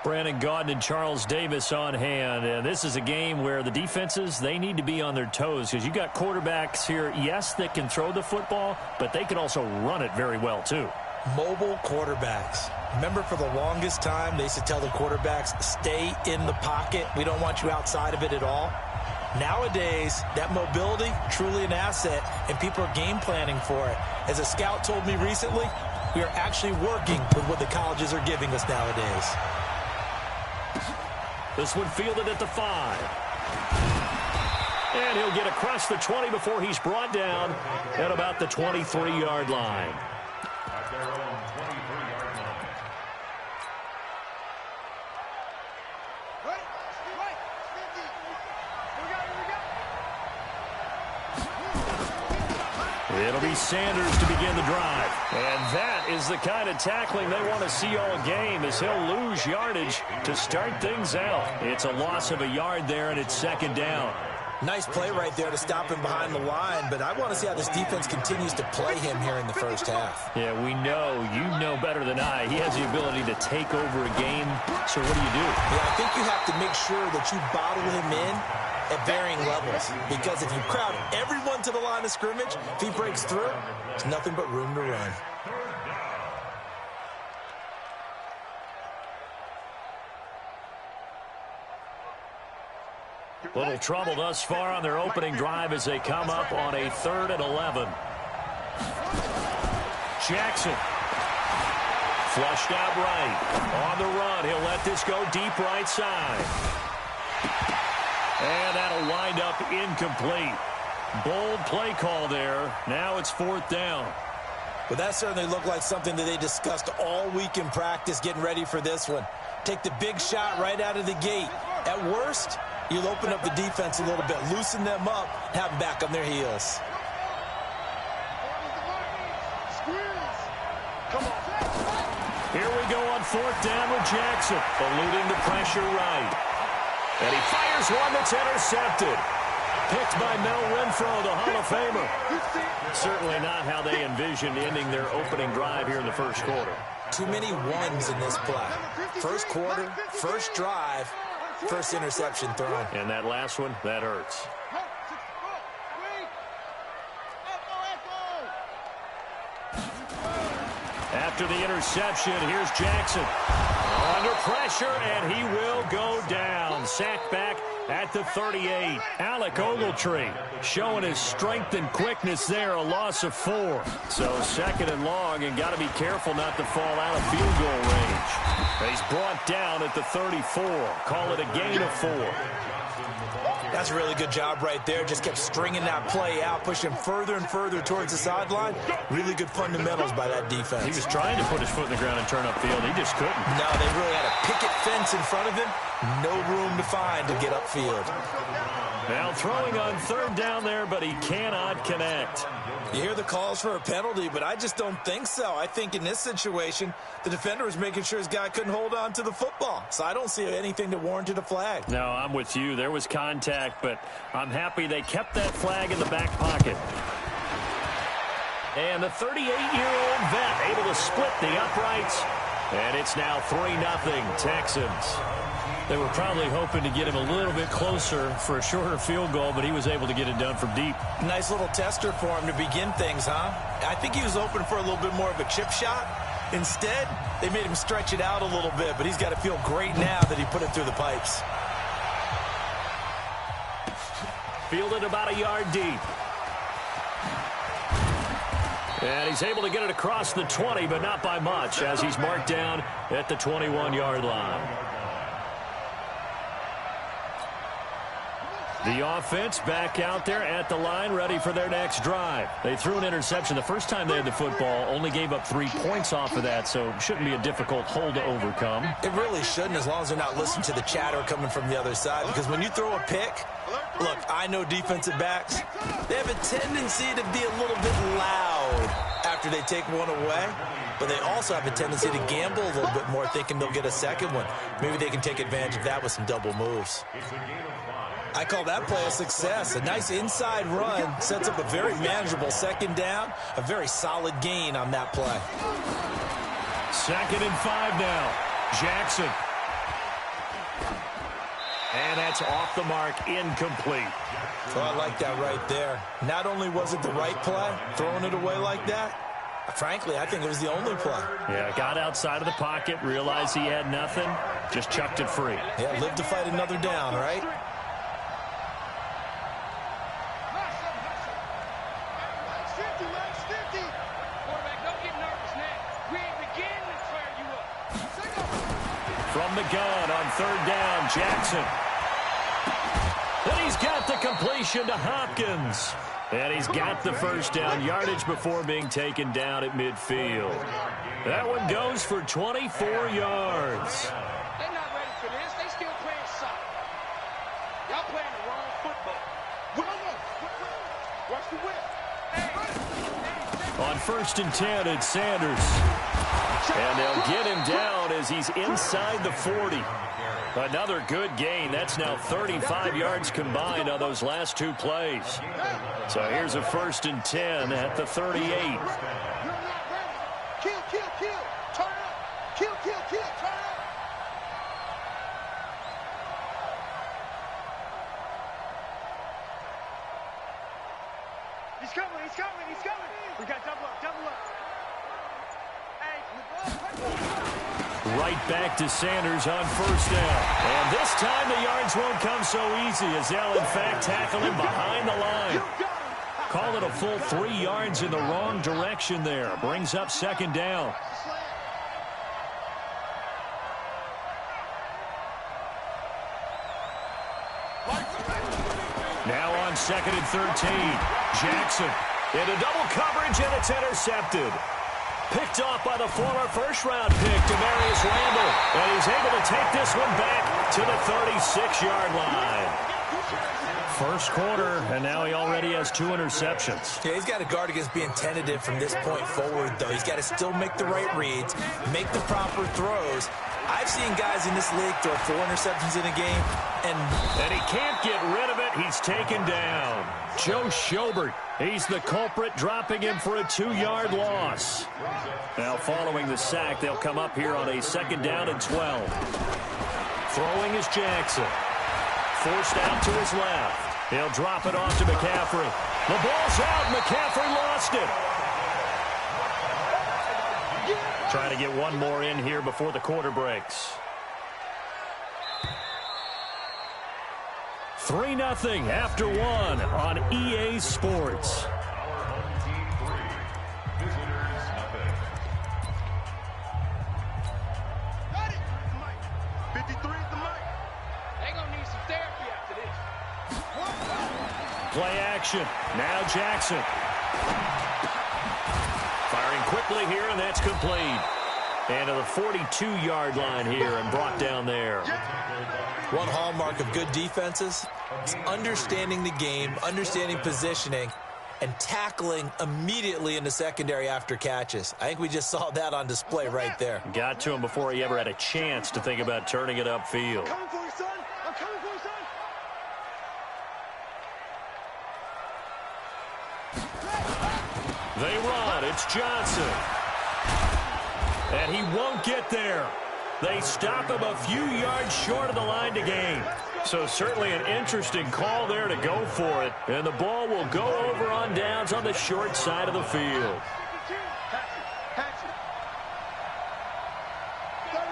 Brandon Gaudin and Charles Davis on hand. And this is a game where the defenses, they need to be on their toes because you got quarterbacks here, yes, that can throw the football, but they can also run it very well too. Mobile quarterbacks. Remember, for the longest time, they used to tell the quarterbacks, stay in the pocket. We don't want you outside of it at all. Nowadays, that mobility, truly an asset, and people are game planning for it. As a scout told me recently, we are actually working with what the colleges are giving us nowadays. This one fielded at the 5. And he'll get across the 20 before he's brought down at about the 23-yard line. It'll be Sanders to begin the drive. And that is the kind of tackling they want to see all game as he'll lose yardage to start things out. It's a loss of a yard there, and it's second down. Nice play right there to stop him behind the line, but I want to see how this defense continues to play him here in the first half. Yeah, we know. You know better than I. He has the ability to take over a game, so what do you do? Yeah, I think you have to make sure that you bottle him in at varying levels, because if you crowd everyone to the line of scrimmage, if he breaks through, there's nothing but room to run. Little trouble thus far on their opening drive as they come up on a 3rd and 11. Jackson. Flushed out right. On the run, he'll let this go deep right side. And that'll wind up incomplete. Bold play call there. Now it's 4th down. Well, that certainly looked like something that they discussed all week in practice getting ready for this one. Take the big shot right out of the gate. At worst, you'll open up the defense a little bit, loosen them up, have them back on their heels. Here we go on 4th down with Jackson, eluding the pressure right. And he fires one that's intercepted. Picked by Mel Renfro, the Hall of Famer. Certainly not how they envisioned ending their opening drive here in the first quarter. Too many ones in this play. First quarter, first drive, first interception thrown. And that last one, that hurts. After the interception, here's Jackson. Under pressure, and he will go down. Sacked back at the 38. Alec Ogletree showing his strength and quickness there, a loss of 4. So 2nd and long, and got to be careful not to fall out of field goal range. He's brought down at the 34. Call it a gain of 4. That's a really good job right there. Just kept stringing that play out, pushing further and further towards the sideline. Really good fundamentals by that defense. He was trying to put his foot in the ground and turn upfield. He just couldn't. No, they really had a picket fence in front of him. No room to find to get upfield. Now throwing on 3rd down there, but he cannot connect. You hear the calls for a penalty, but I just don't think so. I think in this situation, the defender was making sure his guy couldn't hold on to the football. So I don't see anything that warranted a flag. No, I'm with you. There was contact, but I'm happy they kept that flag in the back pocket. And the 38-year-old vet able to split the uprights. And it's now 3-0 Texans. They were probably hoping to get him a little bit closer for a shorter field goal, but he was able to get it done from deep. Nice little tester for him to begin things, huh? I think he was open for a little bit more of a chip shot. Instead, they made him stretch it out a little bit, but he's got to feel great now that he put it through the pipes. Fielded about a yard deep. And he's able to get it across the 20, but not by much, as he's marked down at the 21-yard line. The offense back out there at the line, ready for their next drive. They threw an interception the first time they had the football, only gave up 3 points off of that, so it shouldn't be a difficult hole to overcome. It really shouldn't, as long as they're not listening to the chatter coming from the other side, because when you throw a pick, look, I know defensive backs, they have a tendency to be a little bit loud after they take one away, but they also have a tendency to gamble a little bit more, thinking they'll get a second one. Maybe they can take advantage of that with some double moves. I call that play a success. A nice inside run sets up a very manageable 2nd down, a very solid gain on that play. 2nd and 5 now. Jackson And that's off the mark, incomplete. Well, I like that right there. Not only was it the right play, throwing it away like that, frankly, I think it was the only play. Yeah, got outside of the pocket, realized he had nothing, just chucked it free. Yeah, live to fight another down, right? From the gun on third down, Jackson. And he's got the completion to Hopkins. And he's got the first down yardage before being taken down at midfield. That one goes for 24 yards. They're not ready for this. They still playing soccer. Y'all playing the wrong football. Watch the whip. On 1st and 10, it's Sanders. And they'll get him down as he's inside the 40. Another good gain. That's now 35 yards combined on those last two plays. So here's a 1st and 10 at the 38. You're not ready. Kill. Turn up. Kill. Turn up. He's coming. We got double up. Right back to Sanders on 1st down. And this time the yards won't come so easy as they'll, in fact, tackle him behind the line. Call it a full 3 yards in the wrong direction there. Brings up 2nd down. Now on 2nd and 13. Jackson into double coverage, and it's intercepted. Picked off by the former first-round pick, Demarius Randall. And he's able to take this one back to the 36-yard line. First quarter, and now he already has 2 interceptions. Yeah, he's got to guard against being tentative from this point forward, though. He's got to still make the right reads, make the proper throws. I've seen guys in this league throw 4 interceptions in a game, and he can't get rid of it. He's taken down. Joe Schobert, he's the culprit, dropping him for a 2-yard loss. Now, following the sack, they'll come up here on a 2nd down and 12. Throwing is Jackson. Forced out to his left. He'll drop it off to McCaffrey. The ball's out. McCaffrey lost it. Trying to get one more in here before the quarter breaks. 3-0 after 1 on EA Sports. Got it. 53 at the mic. They're going to need some therapy after this. Play action. Now Jackson. Firing quickly here, and that's complete. And to the 42-yard line here and brought down there. one hallmark of good defenses is understanding the game, understanding positioning, and tackling immediately in the secondary after catches. I think we just saw that on display right there. Got to him before he ever had a chance to think about turning it upfield. I'm coming for you, son. I'm coming for you, son. They run. It's Johnson. And he won't get there. They stop him a few yards short of the line to gain. So certainly an interesting call there to go for it. And the ball will go over on downs on the short side of the field.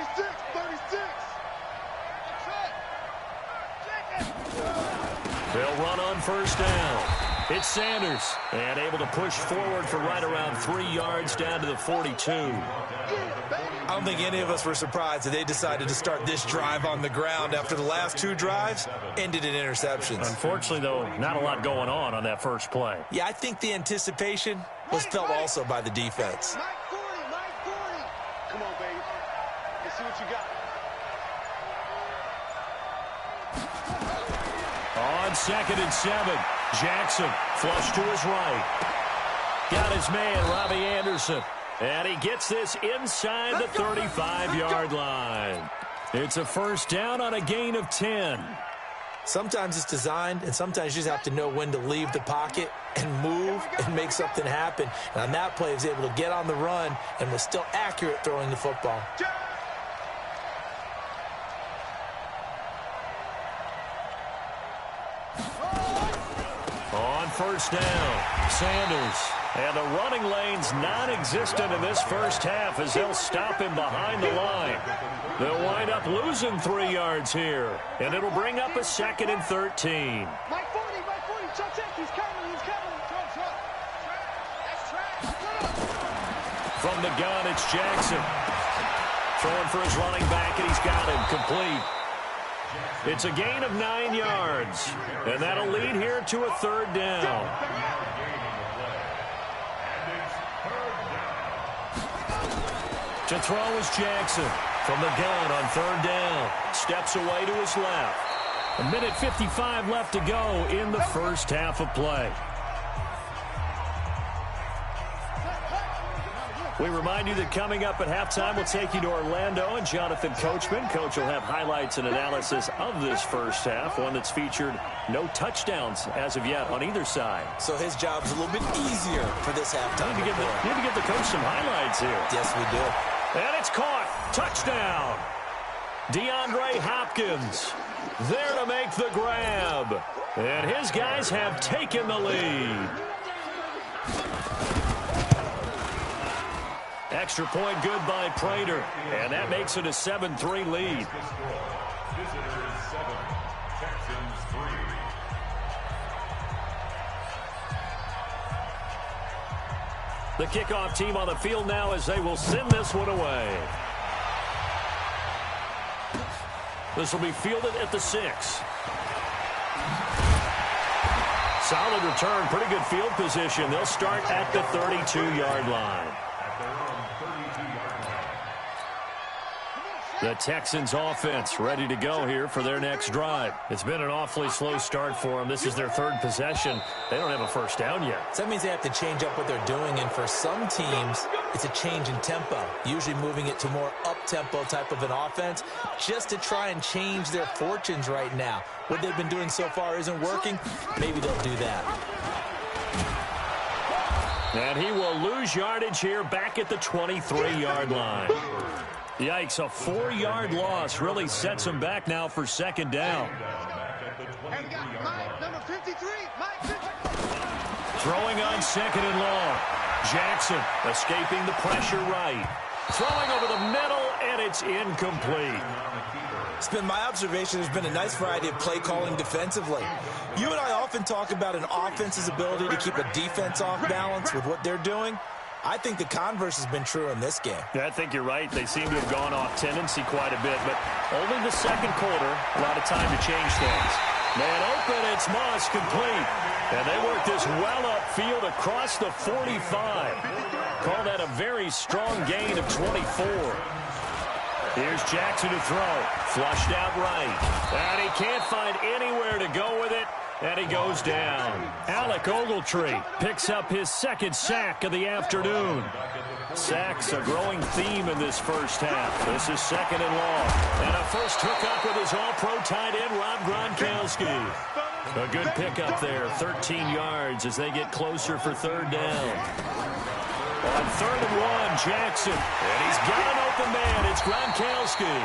36. They'll run on 1st down. It's Sanders. And able to push forward for right around 3 yards down to the 42. I don't think any of us were surprised that they decided to start this drive on the ground after the last 2 drives ended in interceptions. Unfortunately, though, not a lot going on that first play. Yeah, I think the anticipation was felt also by the defense. Mike 40. Come on, baby. Let's see what you got. On 2nd and 7, Jackson flush to his right. Got his man, Robbie Anderson. And he gets this inside the 35-yard line. It's a 1st down on a gain of 10. Sometimes it's designed, and sometimes you just have to know when to leave the pocket and move and make something happen. And on that play, he was able to get on the run and was still accurate throwing the football. first down. Sanders. And the running lane's non-existent in this first half as they'll stop him behind the line. They'll wind up losing 3 yards here. And it'll bring up a 2nd and 13. Mike 40, check. He's coming. From the gun, it's Jackson. Throwing for his running back, and he's got him complete. It's a gain of 9 yards. And that'll lead here to a 3rd down. To throw is Jackson. From the gun on 3rd down. Steps away to his left. 1:55 left to go in the first half of play. We remind you that coming up at halftime, we'll take you to Orlando and Jonathan Coachman. Coach will have highlights and analysis of this first half, one that's featured no touchdowns as of yet on either side. So his job's a little bit easier for this halftime. Need to give the coach some highlights here. Yes, we do. And it's caught. Touchdown. DeAndre Hopkins there to make the grab. And his guys have taken the lead. Extra point good by Prater. And that makes it a 7-3 lead. Visitors 7, Texans 3. The kickoff team on the field now as they will send this one away. This will be fielded at the 6. Solid return, pretty good field position. They'll start at the 32-yard line. The Texans offense ready to go here for their next drive. It's been an awfully slow start for them. This is their 3rd possession. They don't have a first down yet. So that means they have to change up what they're doing, and for some teams, it's a change in tempo, usually moving it to more up-tempo type of an offense just to try and change their fortunes right now. What they've been doing so far isn't working. Maybe they'll do that. And he will lose yardage here back at the 23-yard line. Yikes, a 4-yard loss really sets him back now for 2nd down. And we got Mike, number 53, Mike 53. Throwing on 2nd and long. Jackson escaping the pressure right. Throwing over the middle, and it's incomplete. It's been my observation there's been a nice variety of play calling defensively. You and I often talk about an offense's ability to keep a defense off balance with what they're doing. I think the converse has been true in this game. Yeah, I think you're right. They seem to have gone off tendency quite a bit, but only the 2nd quarter, a lot of time to change things. Man open, it's Moss complete. And they work this well upfield across the 45. Call that a very strong gain of 24. Here's Jackson to throw. Flushed out right. And he can't find anywhere to go with it. And he goes down. Alec Ogletree picks up his 2nd sack of the afternoon. Sacks a growing theme in this first half. This is 2nd and long. And a first hookup with his all-pro tight end, Rob Gronkowski. A good pickup there, 13 yards as they get closer for 3rd down. On 3rd and 1, Jackson. And he's got an open man. It's Gronkowski.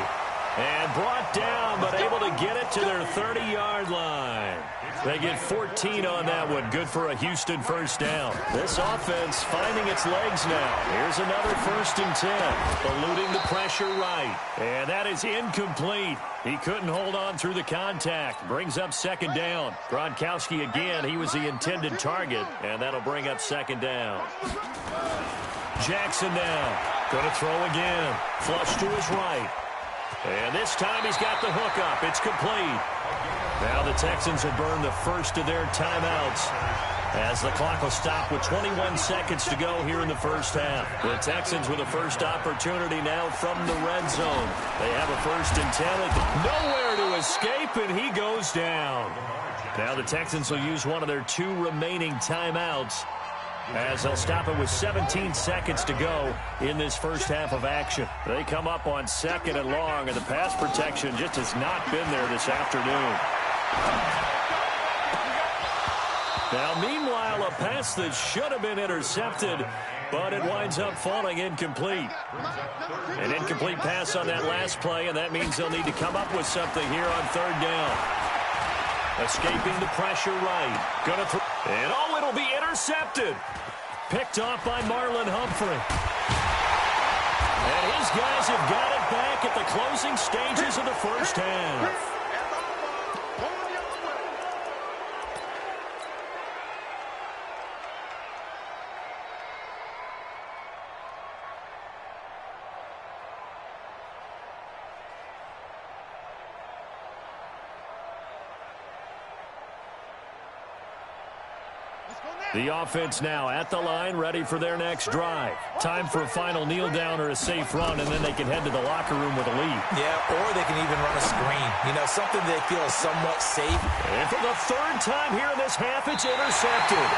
And brought down, but able to get it to their 30-yard line. They get 14 on that one. Good for a Houston first down. This offense finding its legs now. Here's another 1st and 10. Eluding the pressure right. And that is incomplete. He couldn't hold on through the contact. Brings up 2nd down. Gronkowski again. He was the intended target. And that'll bring up 2nd down. Jackson now. Going to throw again. Flush to his right. And this time he's got the hookup. It's complete. Now the Texans have burned the first of their timeouts as the clock will stop with 21 seconds to go here in the first half. The Texans with a first opportunity now from the red zone. They have a 1st and 10. Nowhere to escape, and he goes down. Now the Texans will use one of their 2 remaining timeouts as they'll stop it with 17 seconds to go in this first half of action. They come up on 2nd and long, and the pass protection just has not been there this afternoon. Now, meanwhile, a pass that should have been intercepted, but it winds up falling incomplete. An incomplete pass on that last play, and that means they'll need to come up with something here on 3rd down. Escaping the pressure right. Gonna throw. And oh, it'll be intercepted. Picked off by Marlon Humphrey. And his guys have got it back at the closing stages of the first half. The offense now at the line, ready for their next drive. Time for a final kneel down or a safe run, and then they can head to the locker room with a lead. Yeah, or they can even run a screen. You know, something they feel is somewhat safe. And for the third time here in this half, it's intercepted.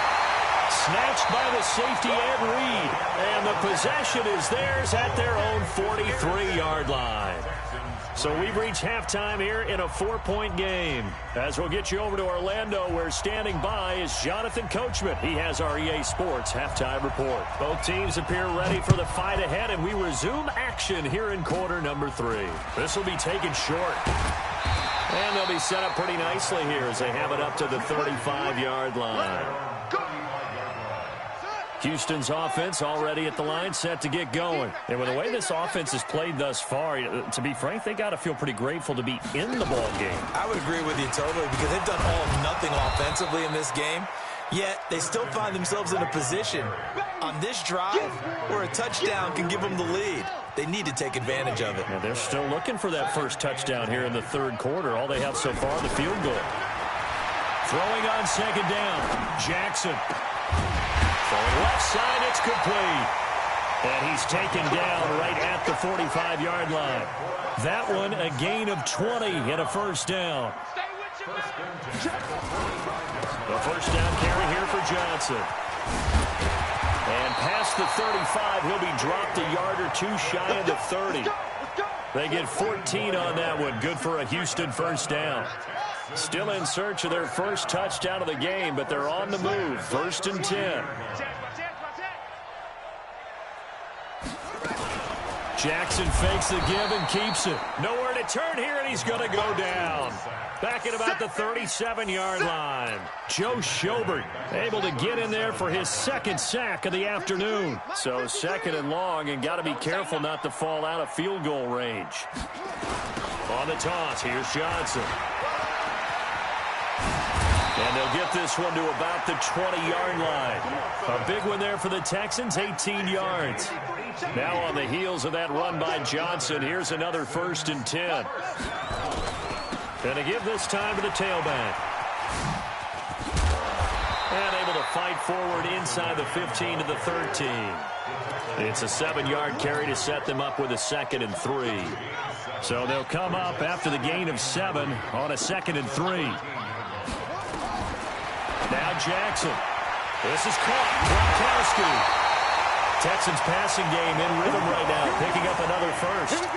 Snatched by the safety Ed Reed. And the possession is theirs at their own 43-yard line. So we've reached halftime here in a 4-point game. As we'll get you over to Orlando, where standing by is Jonathan Coachman. He has our EA Sports halftime report. Both teams appear ready for the fight ahead, and we resume action here in quarter number 3. This will be taken short. And they'll be set up pretty nicely here as they have it up to the 35-yard line. Houston's offense already at the line, set to get going. And with the way this offense has played thus far, to be frank, they got to feel pretty grateful to be in the ball game. I would agree with you totally, because they've done all or nothing offensively in this game. Yet they still find themselves in a position on this drive where a touchdown can give them the lead. They need to take advantage of it. And they're still looking for that first touchdown here in the third quarter. All they have so far, the field goal. Throwing on second down, Jackson. Throwing left side, it's complete. And he's taken down right at the 45-yard line. That one, a gain of 20 and a first down. The first down carry here for Johnson. And past the 35, he'll be dropped a yard or two shy of the 30. They get 14 on that one. Good for a Houston first down. Still in search of their first touchdown of the game, but they're on the move. 1st and 10. Jackson fakes the give and keeps it. Nowhere to turn here, and he's going to go down. Back at about the 37-yard line. Joe Schobert able to get in there for his second sack of the afternoon. So second and long, and got to be careful not to fall out of field goal range. On the toss, here's Johnson. And they'll get this one to about the 20-yard line. A big one there for the Texans, 18 yards. Now on the heels of that run by Johnson, here's another 1st and 10. And to give this time to the tailback. And able to fight forward inside the 15 to the 13. It's a 7-yard carry to set them up with a 2nd and 3. So they'll come up after the gain of 7 on a 2nd and 3. Now Jackson. This is caught. Gronkowski. Texans passing game in rhythm right now, picking up another first.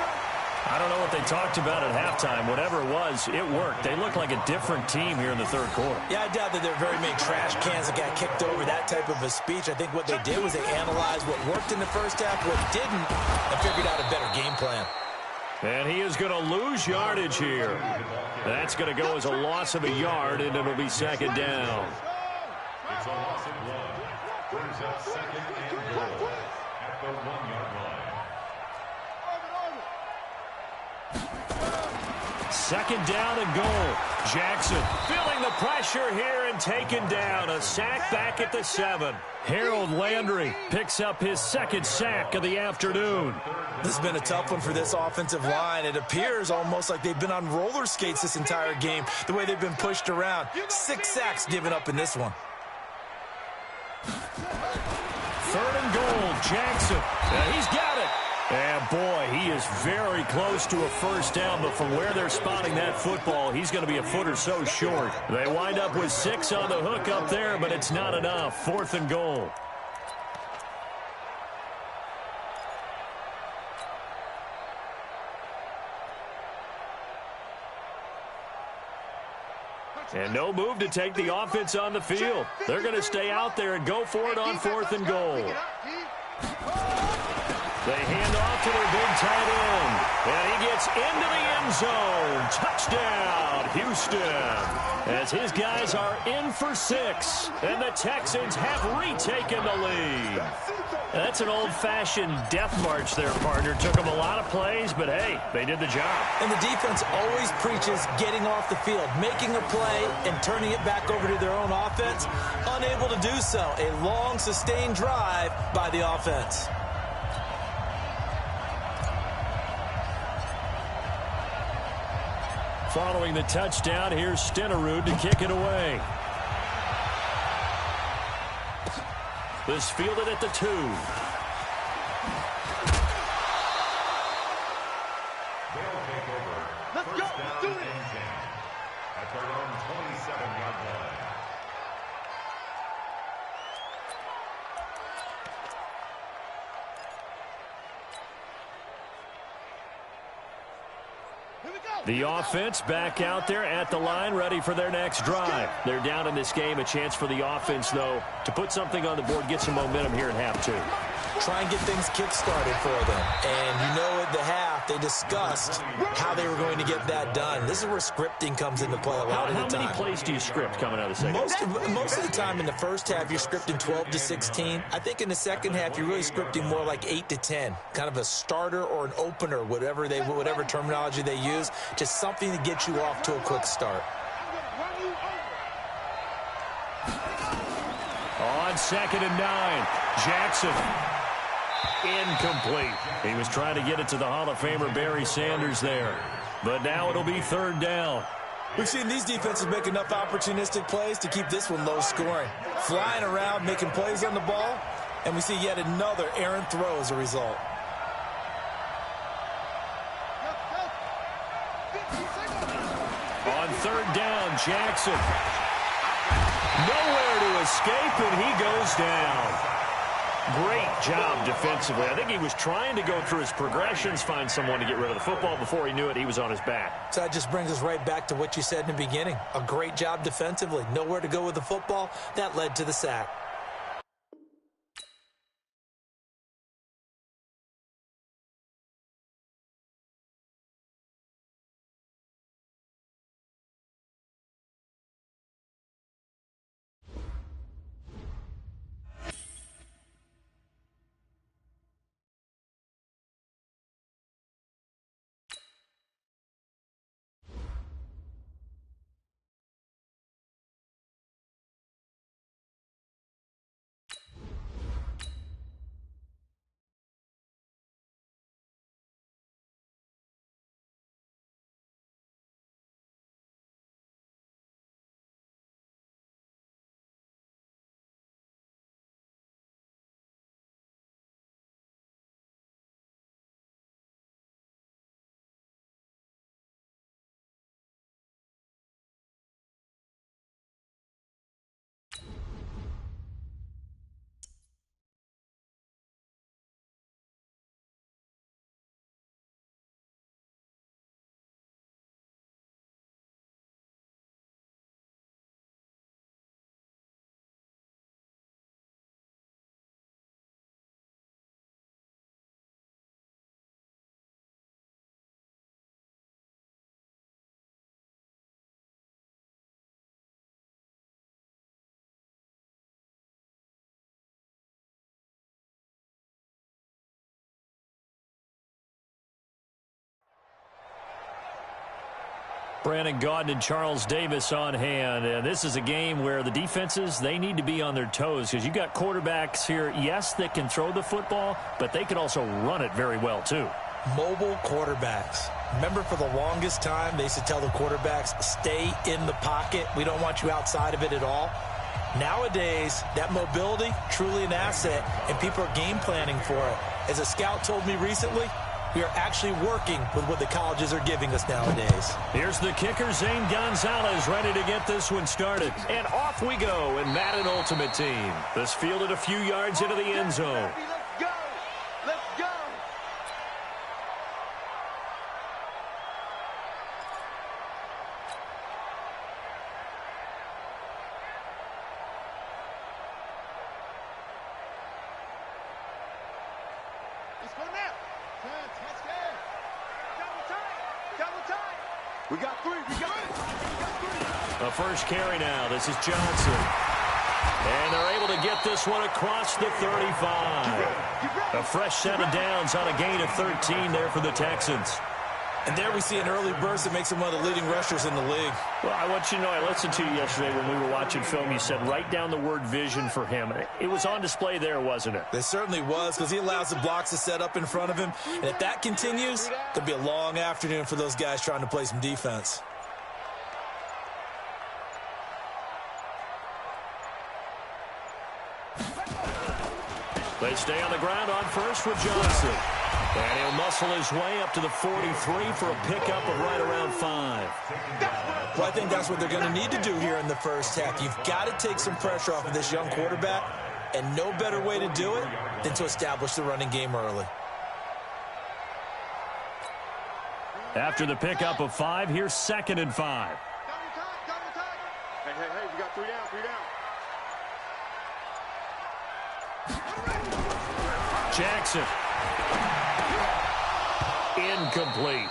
I don't know what they talked about at halftime. Whatever it was, it worked. They look like a different team here in the third quarter. Yeah, I doubt that there are very many trash cans that got kicked over, that type of a speech. I think what they did was they analyzed what worked in the first half, what didn't, and figured out a better game plan. And he is going to lose yardage here. That's going to go as a loss of a yard, and it'll be 2nd down. It's a loss of 1. Brings up 2nd and goal at the 1-yard line. 2nd down and goal. Jackson feeling the pressure here and taken down. A sack back at the 7. Harold Landry picks up his 2nd sack of the afternoon. This has been a tough one for this offensive line. It appears almost like they've been on roller skates this entire game, the way they've been pushed around. 6 sacks given up in this one. 3rd and goal, Jackson. He's got it. And boy, he is very close to a first down, but from where they're spotting that football, he's going to be a foot or so short. They wind up with 6 on the hook up there, but it's not enough. 4th and goal. And no move to take the offense on the field. They're going to stay out there and go for it on 4th and goal. They hand off to their big tight end. And he gets into the end zone. Touchdown, Houston. As his guys are in for 6. And the Texans have retaken the lead. That's an old-fashioned death march there, partner. Took them a lot of plays, but hey, they did the job. And the defense always preaches getting off the field, making a play, and turning it back over to their own offense. Unable to do so. A long, sustained drive by the offense. Following the touchdown, here's Stenerud to kick it away. This fielded at the 2. They'll take over. Let's First go. down Let's do and this. 10 at their own 27-yard line. Here we go. The offense back out there at the line, ready for their next drive. They're down in this game. A chance for the offense, though, to put something on the board, get some momentum here in half 2. Try and get things kick-started for them. And you know at the half, they discussed how they were going to get that done. This is where scripting comes into play a lot of the time. How many plays do you script coming out of the second? Most of the time in the first half, you're scripting 12 to 16. I think in the second half, you're really scripting more like 8 to 10. Kind of a starter or an opener, whatever terminology they use. Just something to get you off to a quick start. On 2nd and 9, Jackson. Incomplete. He was trying to get it to the Hall of Famer Barry Sanders there. But now it'll be 3rd down. We've seen these defenses make enough opportunistic plays to keep this one low scoring. Flying around, making plays on the ball, and we see yet another errant throw as a result. On 3rd down, Jackson. Nowhere to escape, and he goes down. Great job defensively. I think he was trying to go through his progressions, find someone to get rid of the football. Before he knew it, he was on his back. So that just brings us right back to what you said in the beginning. A great job defensively. Nowhere to go with the football. That led to the sack. Brandon Gaudin and Charles Davis on hand. And this is a game where the defenses, they need to be on their toes because you've got quarterbacks here, yes, that can throw the football, but they can also run it very well, too. Mobile quarterbacks. Remember, for the longest time, they used to tell the quarterbacks, stay in the pocket. We don't want you outside of it at all. Nowadays, that mobility, truly an asset, and people are game planning for it. As a scout told me recently, we are actually working with what the colleges are giving us nowadays. Here's the kicker, Zane Gonzalez, ready to get this one started. And off we go in Madden Ultimate Team. This fielded a few yards into the end zone. Let's go. Let's go. Let's go now. Touchdown. Double time. We got three. A first carry now. This is Johnson. And they're able to get this one across the 35. A fresh set of downs on a gain of 13 there for the Texans. And there we see an early burst that makes him one of the leading rushers in the league. Well, I want you to know, I listened to you yesterday when we were watching film. You said write down the word vision for him. It was on display there, wasn't it? It certainly was, because he allows the blocks to set up in front of him. And if that continues, there'll be a long afternoon for those guys trying to play some defense. They stay on the ground on first with Johnson. And he'll muscle his way up to the 43 for a pickup of right around 5. Well, I think that's what they're going to need to do here in the first half. You've got to take some pressure off of this young quarterback, and no better way to do it than to establish the running game early. After the pickup of 5, here's 2nd and 5. Double time. Hey, we got 3 down. Jackson. Incomplete.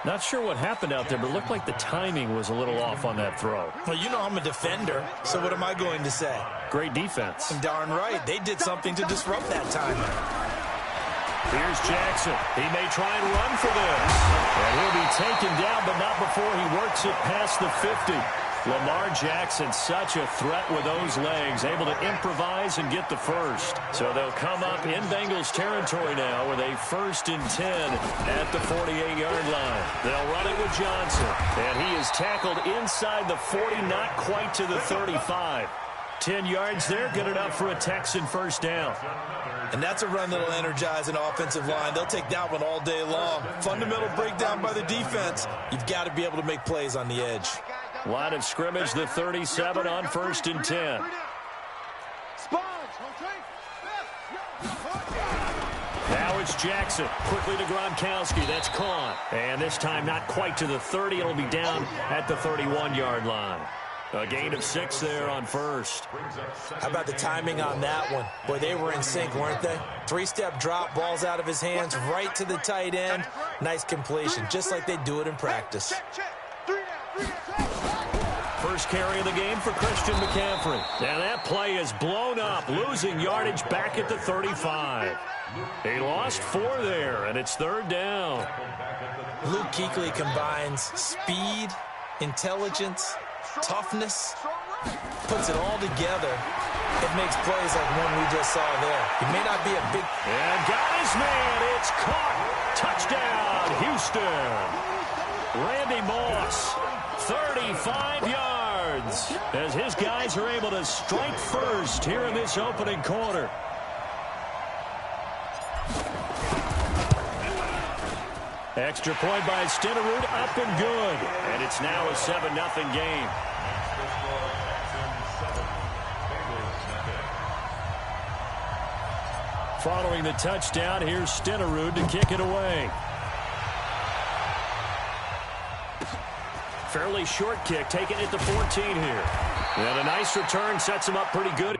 Not sure what happened out there, but it looked like the timing was a little off on that throw. Well, you know I'm a defender, so what am I going to say? Great defense. Darn right. They did something to disrupt that timing. Here's Jackson. He may try and run for this. And he'll be taken down, but not before he works it past the 50. Lamar Jackson, such a threat with those legs, able to improvise and get the first. So they'll come up in Bengals territory now with a 1st and 10 at the 48-yard line. They'll run it with Johnson. And he is tackled inside the 40, not quite to the 35. 10 yards there, good enough for a Texan first down. And that's a run that'll energize an offensive line. They'll take that one all day long. Fundamental breakdown by the defense. You've got to be able to make plays on the edge. Line of scrimmage, the 37 on 1st and 10. Now it's Jackson. Quickly to Gronkowski. That's caught. And this time not quite to the 30. It'll be down at the 31-yard line. A gain of 6 there on first. How about the timing on that one? Boy, they were in sync, weren't they? 3-step drop, balls out of his hands, right to the tight end. Nice completion, just like they do it in practice. First carry of the game for Christian McCaffrey. And that play is blown up, losing yardage back at the 35. He lost 4 there, and it's 3rd down. Luke Kuechly combines speed, intelligence, toughness, puts it all together. It makes plays like one we just saw there. He may not be a big... And got his man. It's caught. Touchdown, Houston. Randy Moss, 35 yards, as his guys are able to strike first here in this opening quarter. Extra point by Stenerud, up and good. And it's now a 7-0 game. Following the touchdown, here's Stenerud to kick it away. Fairly short kick, taking it to 14 here. And a nice return sets him up pretty good.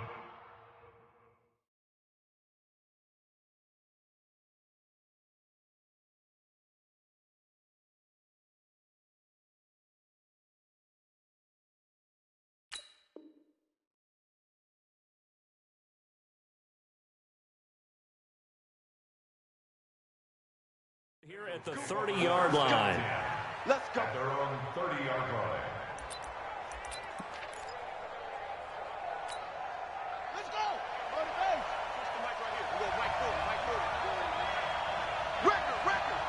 Here at the 30-yard line. Let's go. At their own 30-yard line. Let's go. On the base. Push the mic right here. We go right forward. Record.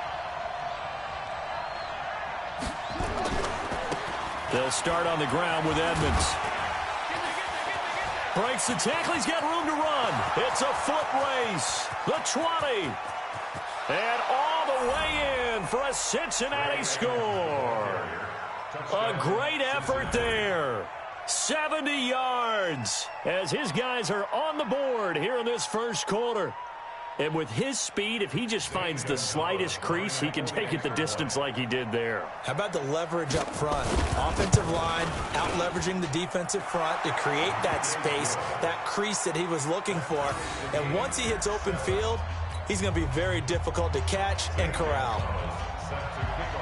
They'll start on the ground with Edmonds. Breaks the tackle. He's got room to run. It's a foot race. The 20. And all the way in for a Cincinnati score. A great effort there. 70 yards as his guys are on the board here in this first quarter. And with his speed, if he just finds the slightest crease, he can take it the distance like he did there. How about the leverage up front? Offensive line out-leveraging the defensive front to create that space, that crease that he was looking for. And once he hits open field, he's going to be very difficult to catch and corral. Set to kick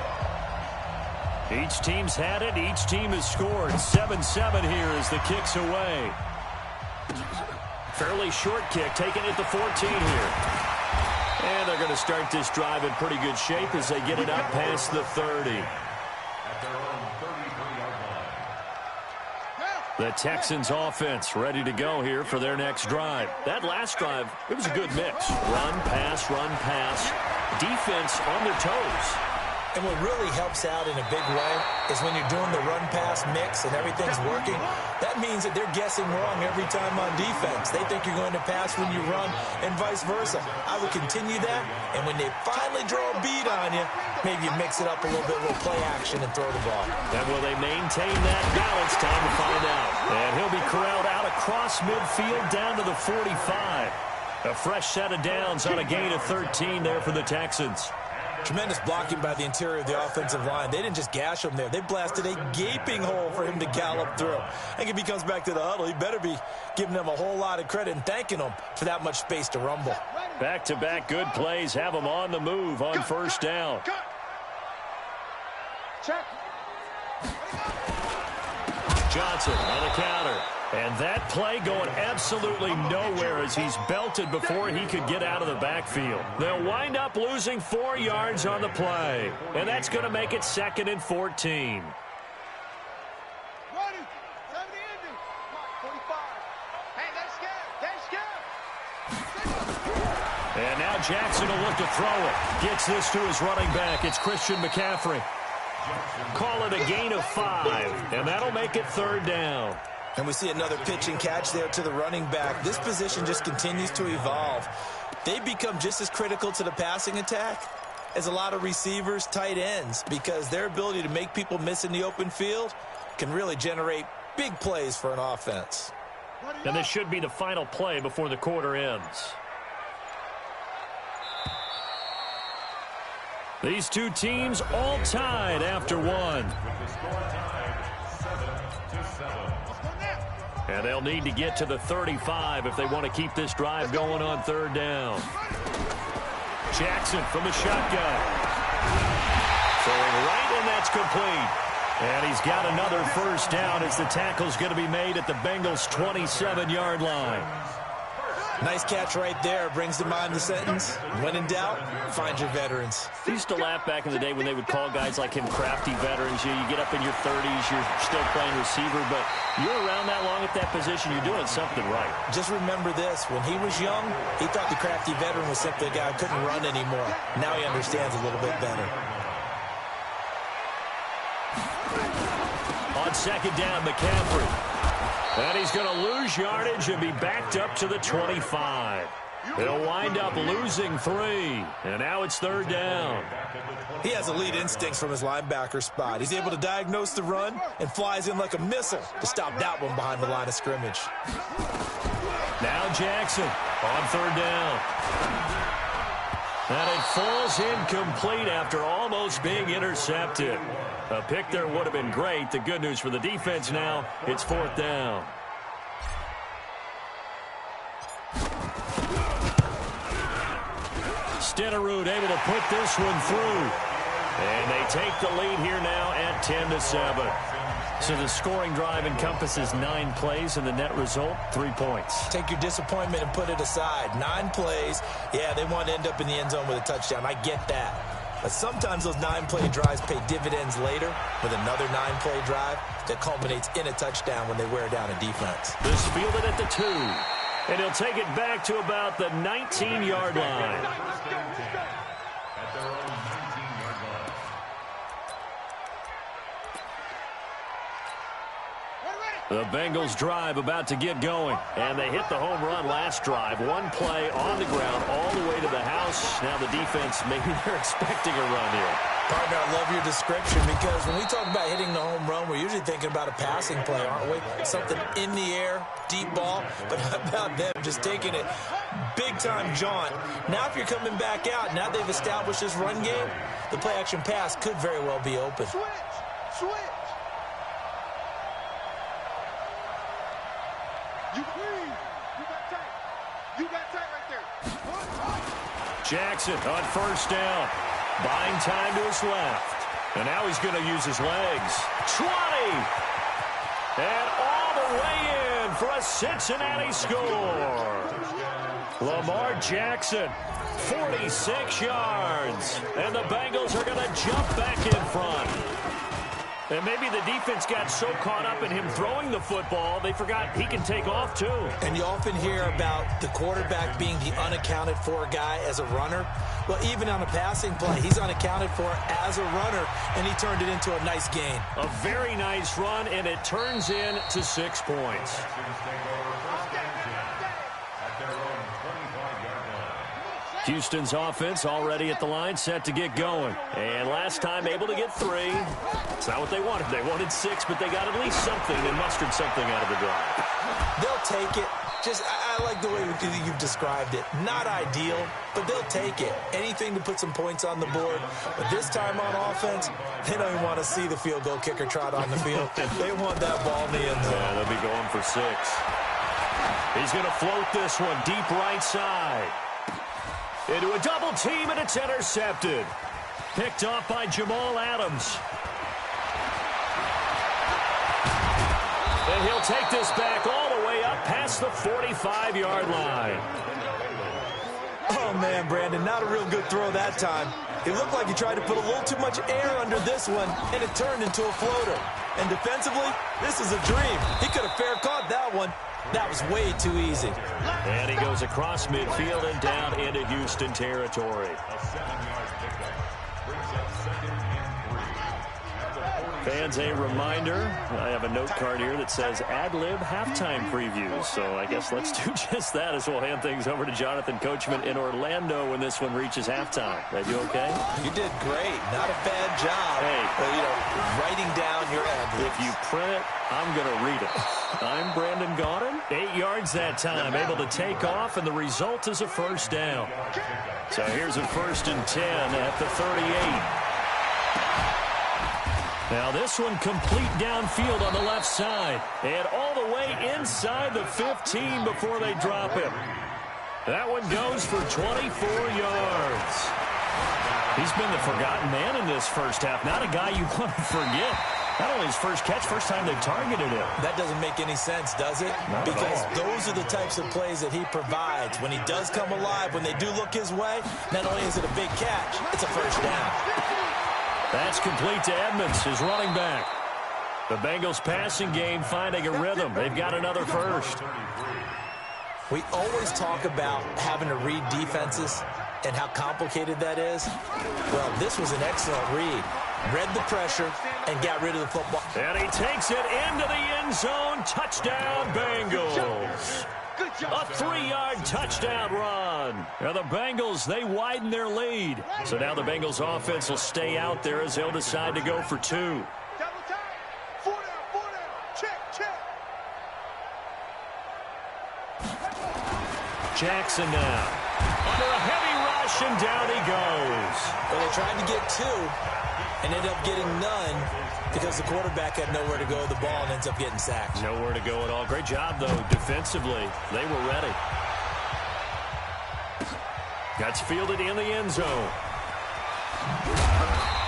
Each team's had it. Each team has scored. 7-7 here as the kick's away. Fairly short kick, taken at the 14 here. And they're going to start this drive in pretty good shape as they get it up past the 30. The Texans offense ready to go here for their next drive. That last drive, it was a good mix. Run, pass, defense on their toes. And what really helps out in a big way is when you're doing the run-pass mix and everything's working, that means that they're guessing wrong every time on defense. They think you're going to pass when you run and vice versa. I would continue that, and when they finally draw a bead on you, maybe you mix it up a little bit with play action and throw the ball. And will they maintain that balance? Time to find out. And he'll be corralled out across midfield down to the 45. A fresh set of downs on a gain of 13 there for the Texans. Tremendous blocking by the interior of the offensive line. They didn't just gash him there. They blasted a gaping hole for him to gallop through. I think if he comes back to the huddle, he better be giving them a whole lot of credit and thanking them for that much space to rumble. Back-to-back good plays have them on the move on first down. Johnson on the counter. And that play going absolutely nowhere as he's belted before he could get out of the backfield. They'll wind up losing 4 yards on the play. And that's going to make it 2nd and 14. And now Jackson will look to throw it. Gets this to his running back. It's Christian McCaffrey. Call it a gain of 5. And that'll make it 3rd down. And we see another pitch and catch there to the running back. This position just continues to evolve. They become just as critical to the passing attack as a lot of receivers, tight ends, because their ability to make people miss in the open field can really generate big plays for an offense. And this should be the final play before the quarter ends. These two teams all tied after 1. And they'll need to get to the 35 if they want to keep this drive going on 3rd down. Jackson from the shotgun. Throwing right, and that's complete. And he's got another first down as the tackle's going to be made at the Bengals' 27-yard line. Nice catch right there. Brings to mind the sentence, when in doubt, find your veterans. I used to laugh back in the day when they would call guys like him crafty veterans. You get up in your 30s, you're still playing receiver, but you're around that long at that position, you're doing something right. Just remember this. When he was young, he thought the crafty veteran was simply a guy who couldn't run anymore. Now he understands a little bit better. On 2nd down, McCaffrey. And he's going to lose yardage and be backed up to the 25. They'll wind up losing 3. And now it's 3rd down. He has elite instincts from his linebacker spot. He's able to diagnose the run and flies in like a missile to stop that one behind the line of scrimmage. Now Jackson on 3rd down. And it falls incomplete after almost being intercepted. A pick there would have been great. The good news for the defense now, it's 4th down. Stenerud able to put this one through. And they take the lead here now at 10-7. So the scoring drive encompasses 9 plays, and the net result, 3 points. Take your disappointment and put it aside. 9 plays. Yeah, they want to end up in the end zone with a touchdown. I get that. But sometimes those 9-play drives pay dividends later with another 9-play drive that culminates in a touchdown when they wear down a defense. This fielded at the 2. And he'll take it back to about the 19-yard line. The Bengals drive about to get going. And they hit the home run last drive. 1 play on the ground all the way to the house. Now the defense, maybe they're expecting a run here. Partner, I love your description because when we talk about hitting the home run, we're usually thinking about a passing play, aren't we? Something in the air, deep ball. But how about them just taking it big-time jaunt? Now if you're coming back out, now they've established this run game, the play-action pass could very well be open. Switch. You got tight right there. Jackson on first down. Buying time to his left. And now he's going to use his legs. 20! And all the way in for a Cincinnati score. Lamar Jackson, 46 yards. And the Bengals are going to jump back in front. And maybe the defense got so caught up in him throwing the football, they forgot he can take off too. And you often hear about the quarterback being the unaccounted for guy as a runner. Well, even on a passing play, he's unaccounted for as a runner, and he turned it into a nice gain. A very nice run, and it turns into 6 points. Houston's offense already at the line, set to get going. And last time able to get 3. It's not what they wanted. They wanted 6, but they got at least something and mustered something out of the drive. They'll take it. I like the way you've described it. Not ideal, but they'll take it. Anything to put some points on the board. But this time on offense, they don't even want to see the field goal kicker trot on the field. They want that ball in the end zone. Yeah, they'll be going for 6. He's going to float this one deep right side. Into a double team, and it's intercepted. Picked off by Jamal Adams. And he'll take this back all the way up past the 45-yard line. Oh, man, Brandon, not a real good throw that time. It looked like he tried to put a little too much air under this one, and it turned into a floater. And defensively, this is a dream. He could have fair caught that one. That was way too easy. And he goes across midfield and down into Houston territory. A 7-yard pickup brings up 2nd and 3. Fans, a reminder, I have a note card here that says ad-lib halftime previews. So I guess let's do just that as we'll hand things over to Jonathan Coachman in Orlando when this one reaches halftime. Are you okay? You did great. Not a bad job. Hey. Writing down your ad-libs. If you print it, I'm going to read it. I'm Brandon Gaudin. 8 yards that time, able to take off, and the result is a first down. So here's a 1st and 10 at the 38. Now this one complete downfield on the left side. And all the way inside the 15 before they drop him. That one goes for 24 yards. He's been the forgotten man in this first half. Not a guy you want to forget. Not only his first catch, first time they've targeted him. That doesn't make any sense, does it? Because those are the types of plays that he provides. When he does come alive, when they do look his way, not only is it a big catch, it's a first down. That's complete to Edmonds, his running back. The Bengals passing game finding a rhythm. They've got another first. We always talk about having to read defenses and how complicated that is. Well, this was an excellent read. Read the pressure and got rid of the football. And he takes it into the end zone. Touchdown, Bengals. A 3-yard touchdown run. Now the Bengals, they widen their lead. So now the Bengals offense will stay out there as they'll decide to go for 2. Double time. 4 down. Check. Jackson now. Under a heavy rush, and down he goes. Well, they tried to get 2 and ended up getting none because the quarterback had nowhere to go with the ball and ends up getting sacked. Nowhere to go at all. Great job, though, defensively. They were ready. That's fielded in the end zone.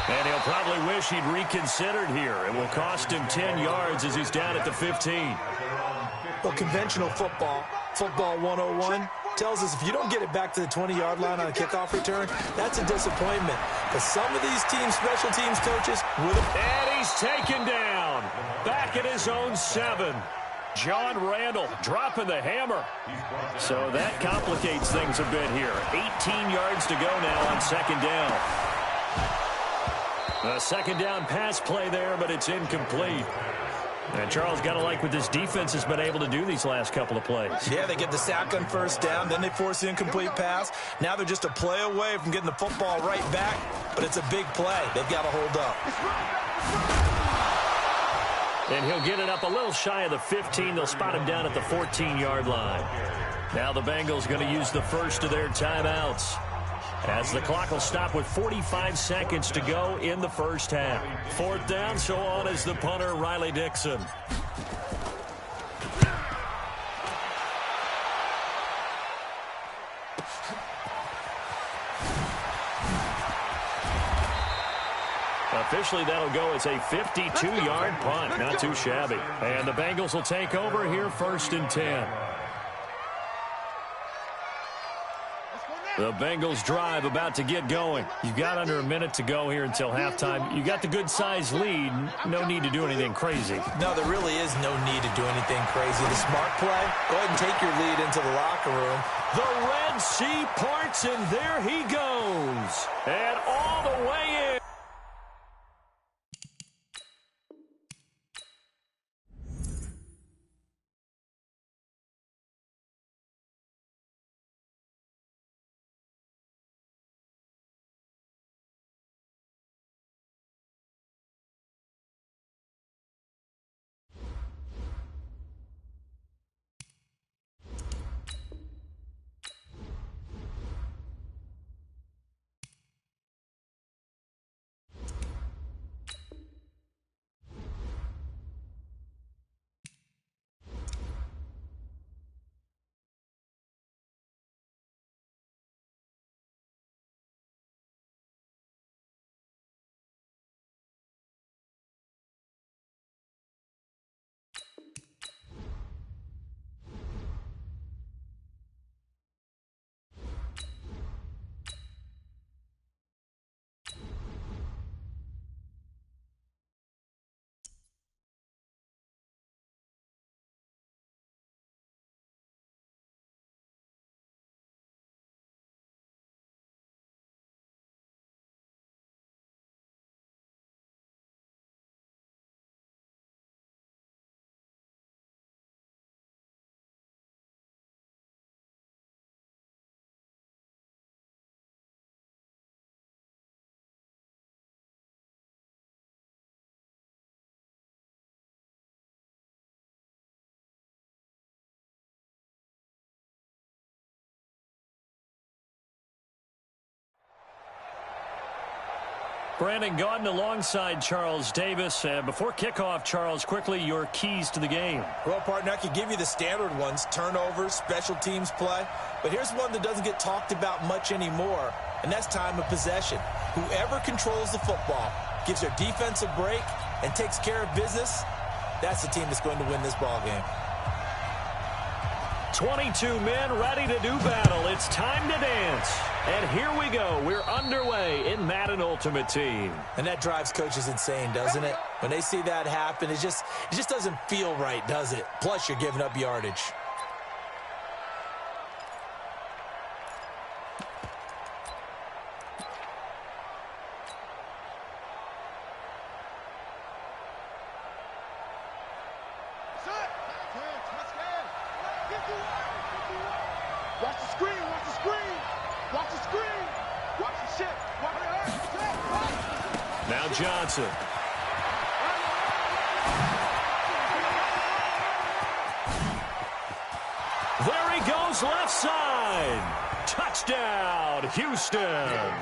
And he'll probably wish he'd reconsidered here. It will cost him 10 yards as he's down at the 15. Well, conventional football 101, tells us if you don't get it back to the 20-yard line on a kickoff return, that's a disappointment. But some of these teams, special teams coaches, would have... And he's taken down. Back at his own 7. John Randall dropping the hammer. So that complicates things a bit here. 18 yards to go now on 2nd down. A 2nd down pass play there, but it's incomplete. And Charles, got to like what this defense has been able to do these last couple of plays. Yeah, they get the sack on 1st down, then they force the incomplete pass. Now they're just a play away from getting the football right back, but it's a big play. They've got to hold up. And he'll get it up a little shy of the 15. They'll spot him down at the 14-yard line. Now the Bengals going to use the first of their timeouts, as the clock will stop with 45 seconds to go in the first half. 4th down, so on is the punter, Riley Dixon. A Officially, that'll go as a 52-yard punt. Not too shabby. And the Bengals will take over here 1st and 10. The Bengals drive about to get going. You've got under a minute to go here until halftime. You got the good-sized lead. No need to do anything crazy. No, there really is no need to do anything crazy. The smart play, go ahead and take your lead into the locker room. The Red Sea parts, and there he goes. And all the way in. Brandon Gaudin alongside Charles Davis. Before kickoff, Charles, quickly your keys to the game. Well, partner, I could give you the standard ones, turnovers, special teams play. But here's one that doesn't get talked about much anymore, and that's time of possession. Whoever controls the football, gives their defense a break, and takes care of business, that's the team that's going to win this ball game. 22 men ready to do battle. It's time to dance. And here we go. We're underway in Madden Ultimate Team. And that drives coaches insane, doesn't it? When they see that happen, it just doesn't feel right, does it? Plus, you're giving up yardage. Watch the screen, watch the screen. Watch the screen. Watch the shit. Now Johnson. There he goes left side. Touchdown, Houston.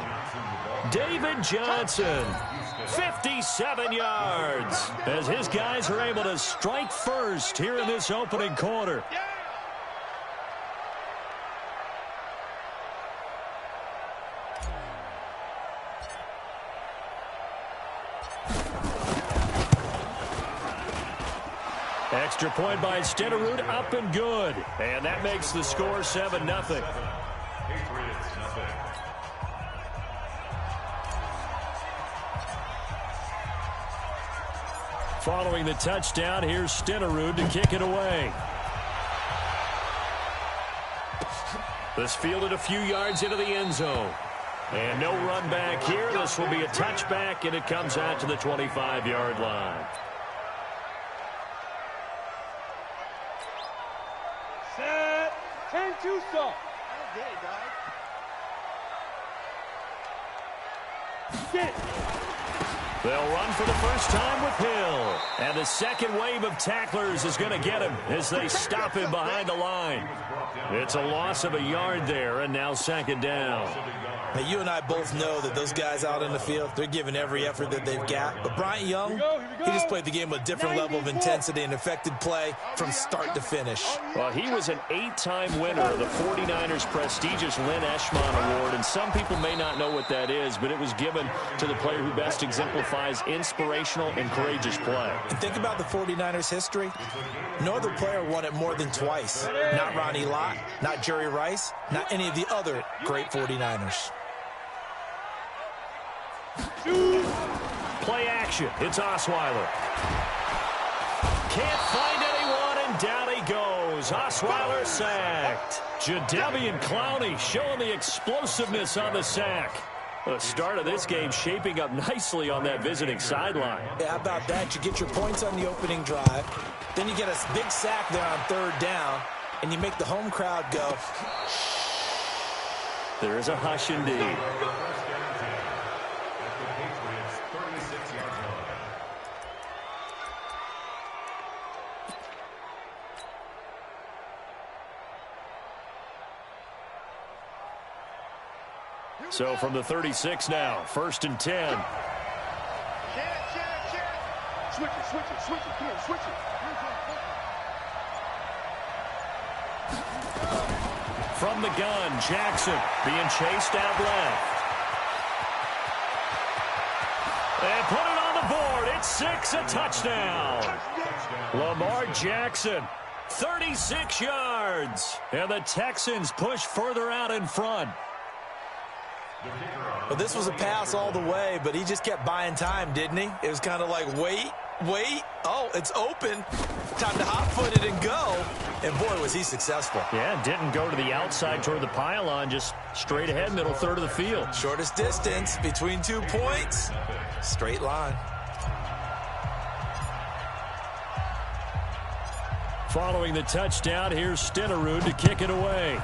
David Johnson, 57 yards, as his guys are able to strike first here in this opening quarter. Extra point by Stenerud, up and good. And that makes the score 7-0. Following the touchdown, here's Stenerud to kick it away. This fielded a few yards into the end zone. And no run back here. This will be a touchback, and it comes out to the 25-yard line. Set. 10-2 stop. Sit. They'll run for the first time with Hill. And the second wave of tacklers is going to get him as they stop him behind the line. It's a loss of a yard there, and now second down. Now, you and I both know that those guys out in the field, they're giving every effort that they've got. But Bryant Young, he just played the game with a different level of intensity and effective play from start to finish. Well, he was an 8-time winner of the 49ers' prestigious Lynn Eshmon Award, and some people may not know what that is, but it was given to the player who best exemplified personifies inspirational and courageous play. And think about the 49ers' history. No other player won it more than twice. Not Ronnie Lott, not Jerry Rice, not any of the other great 49ers. Play action. It's Osweiler. Can't find anyone, and down he goes. Osweiler sacked. Jadeveon Clowney showing the explosiveness on the sack. The start of this game shaping up nicely on that visiting sideline. Yeah, how about that? You get your points on the opening drive. Then you get a big sack there on third down, and you make the home crowd go. There is a hush indeed. So from the 36 now, 1st and 10. Share it. Switch it. Come on, switch it. From the gun, Jackson being chased out left. And put it on the board. It's 6, a touchdown. Lamar Jackson, 36 yards. And the Texans push further out in front. Well, this was a pass all the way, but he just kept buying time, didn't he? It was kind of like, wait. Oh, it's open. Time to hot-foot it and go. And, boy, was he successful. Yeah, didn't go to the outside toward the pylon, just straight ahead, middle third of the field. Shortest distance between 2 points. Straight line. Following the touchdown, here's Stenerud to kick it away.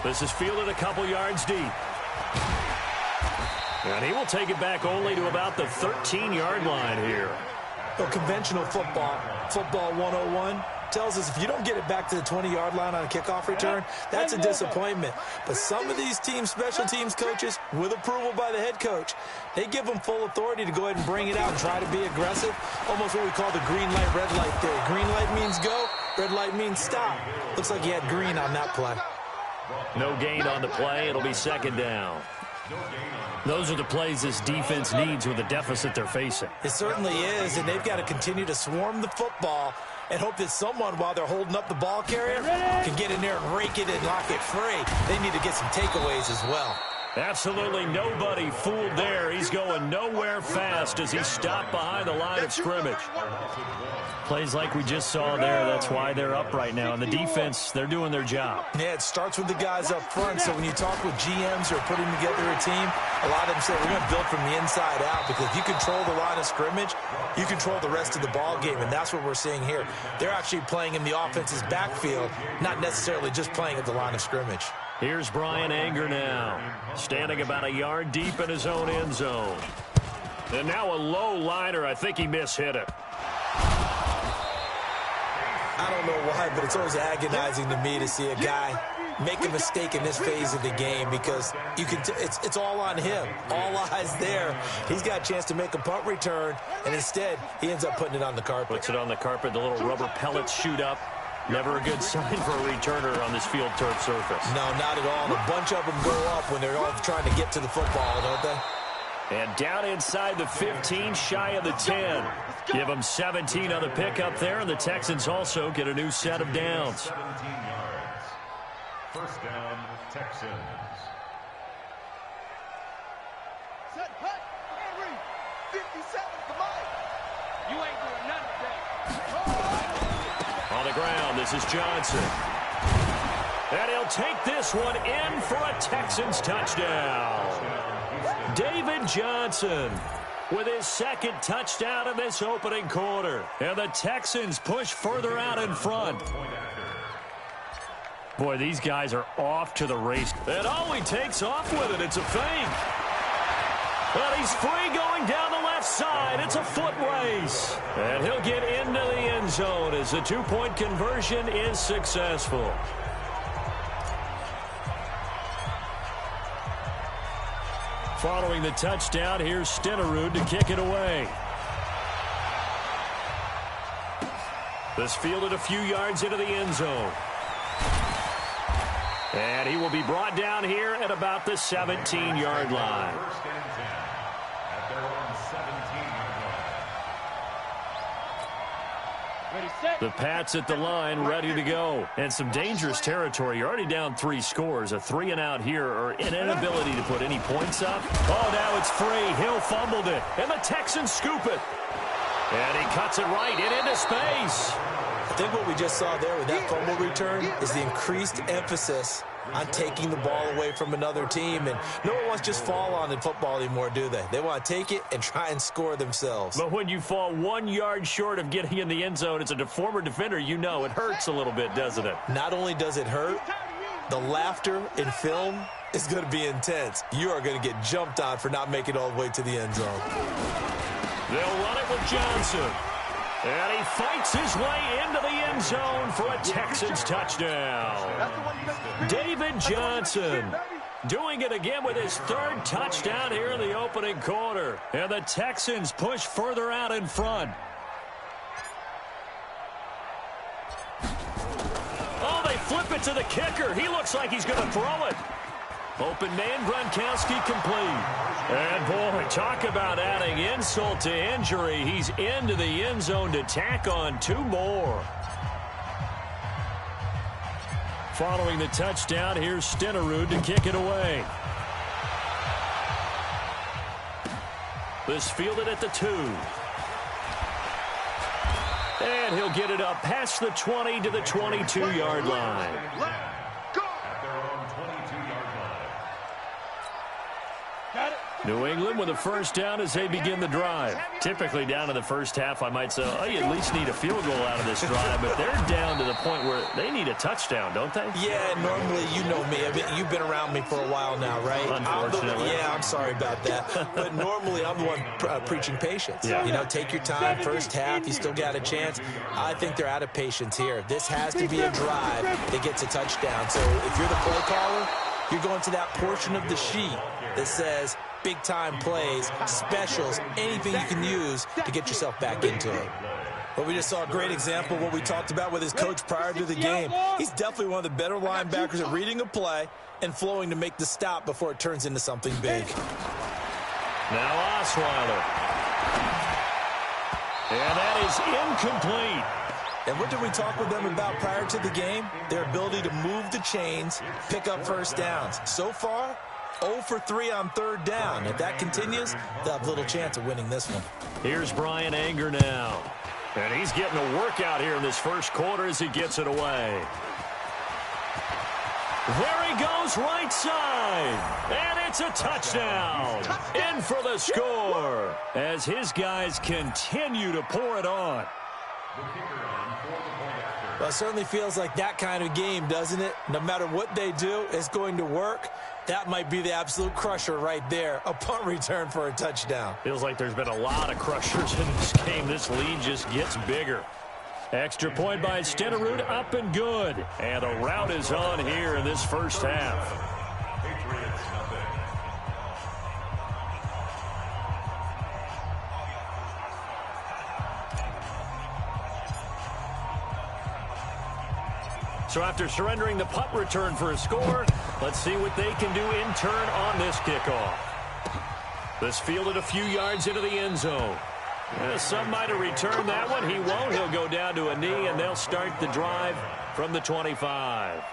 This is fielded a couple yards deep. And he will take it back only to about the 13-yard line here. Well, conventional football 101, tells us if you don't get it back to the 20-yard line on a kickoff return, that's a disappointment. But some of these teams, special teams coaches, with approval by the head coach, they give them full authority to go ahead and bring it out and try to be aggressive. Almost what we call the green light, red light theory. Green light means go, red light means stop. Looks like he had green on that play. No gain on the play. It'll be 2nd down. Those are the plays this defense needs with the deficit they're facing. It certainly is, and they've got to continue to swarm the football and hope that someone, while they're holding up the ball carrier, can get in there and rake it and lock it free. They need to get some takeaways as well. Absolutely nobody fooled there. He's going nowhere fast as he stopped behind the line of scrimmage. Plays like we just saw there, that's why they're up right now. And the defense, they're doing their job. Yeah, it starts with the guys up front. So when you talk with GMs who are putting together a team, a lot of them say we're going to build from the inside out, because if you control the line of scrimmage, you control the rest of the ball game, and that's what we're seeing here. They're actually playing in the offense's backfield, not necessarily just playing at the line of scrimmage. Here's Brian Anger now, standing about a yard deep in his own end zone. And now a low liner. I think he mishit it. I don't know why, but it's always agonizing to me to see a guy make a mistake in this phase of the game, because you can it's all on him. All eyes there. He's got a chance to make a punt return, and instead he ends up putting it on the carpet. Puts it on the carpet. The little rubber pellets shoot up. Never a good sign for a returner on this field turf surface. No, not at all. And a bunch of them go up when they're all trying to get to the football, don't they? And down inside the 15, shy of the 10. Give them 17 on the pickup there, and the Texans also get a new set of downs. 17 yards. 1st down, Texans. Set, hut, and read. 57, come on. You ain't doing nothing today. On the ground, this is Johnson. And he'll take this one in for a Texans touchdown. David Johnson with his 2nd touchdown in this opening quarter. And the Texans push further out in front. Boy, these guys are off to the race. And oh, he takes off with it. It's a fake. But he's free going down the left side. It's a foot race. And he'll get into the end zone as the 2-point conversion is successful. Following the touchdown, here's Stenerud to kick it away. This fielded a few yards into the end zone. And he will be brought down here at about the 17-yard line. First and 10 at their own 17-yard line. Ready, set. The Pats at the line, ready to go. And some dangerous territory. You're already down 3 scores. A 3-and-out here, or an inability to put any points up. Oh, now it's free. Hill fumbled it. And the Texans scoop it. And he cuts it right into space. I think what we just saw there with that fumble return is the increased emphasis on taking the ball away from another team. And no one wants to just fall on in football anymore, do they? They want to take it and try and score themselves. But when you fall 1 yard short of getting in the end zone as a former defender, you know it hurts a little bit, doesn't it? Not only does it hurt, the laughter in film is going to be intense. You are going to get jumped on for not making it all the way to the end zone. They'll run it with Johnson. And he fights his way into the end zone for a Texans touchdown. David Johnson doing it again with his 3rd touchdown here in the opening quarter. And the Texans push further out in front. Oh, they flip it to the kicker. He looks like he's going to throw it. Open man, Gronkowski complete. And, boy, talk about adding insult to injury. He's into the end zone to tack on 2 more. Following the touchdown, here's Stenerud to kick it away. This fielded at the 2. And he'll get it up past the 20 to the 22-yard line. New England with a first down as they begin the drive. Typically down in the first half, I might say, oh, you at least need a field goal out of this drive, but they're down to the point where they need a touchdown, don't they? Yeah, normally, you know me. I mean, you've been around me for a while now, right? Unfortunately. I'm sorry about that. But normally, I'm the one preaching patience. Yeah. You know, take your time. First half, you still got a chance. I think they're out of patience here. This has to be a drive that gets a touchdown. So if you're the play caller, you're going to that portion of the sheet that says big-time plays, specials, anything you can use to get yourself back into it. But we just saw a great example of what we talked about with his coach prior to the game. He's definitely one of the better linebackers at reading a play and flowing to make the stop before it turns into something big. Now Osweiler. And that is incomplete. And what did we talk with them about prior to the game? Their ability to move the chains, pick up first downs. So far, 0 for 3 on 3rd down. If that continues, they'll have little chance of winning this one. Here's Brian Anger now. And he's getting a workout here in this first quarter as he gets it away. There he goes, right side. And it's a touchdown. In for the score as his guys continue to pour it on. Well, it certainly feels like that kind of game, doesn't it? No matter what they do, it's going to work. That might be the absolute crusher right there. A punt return for a touchdown. Feels like there's been a lot of crushers in this game. This lead just gets bigger. Extra point by Stenerud, up and good. And the route is on here in this first half. Patriots nothing. So after surrendering the punt return for a score, let's see what they can do in turn on this kickoff. This fielded a few yards into the end zone. Some might have returned that one. He won't. He'll go down to a knee, and they'll start the drive from the 25.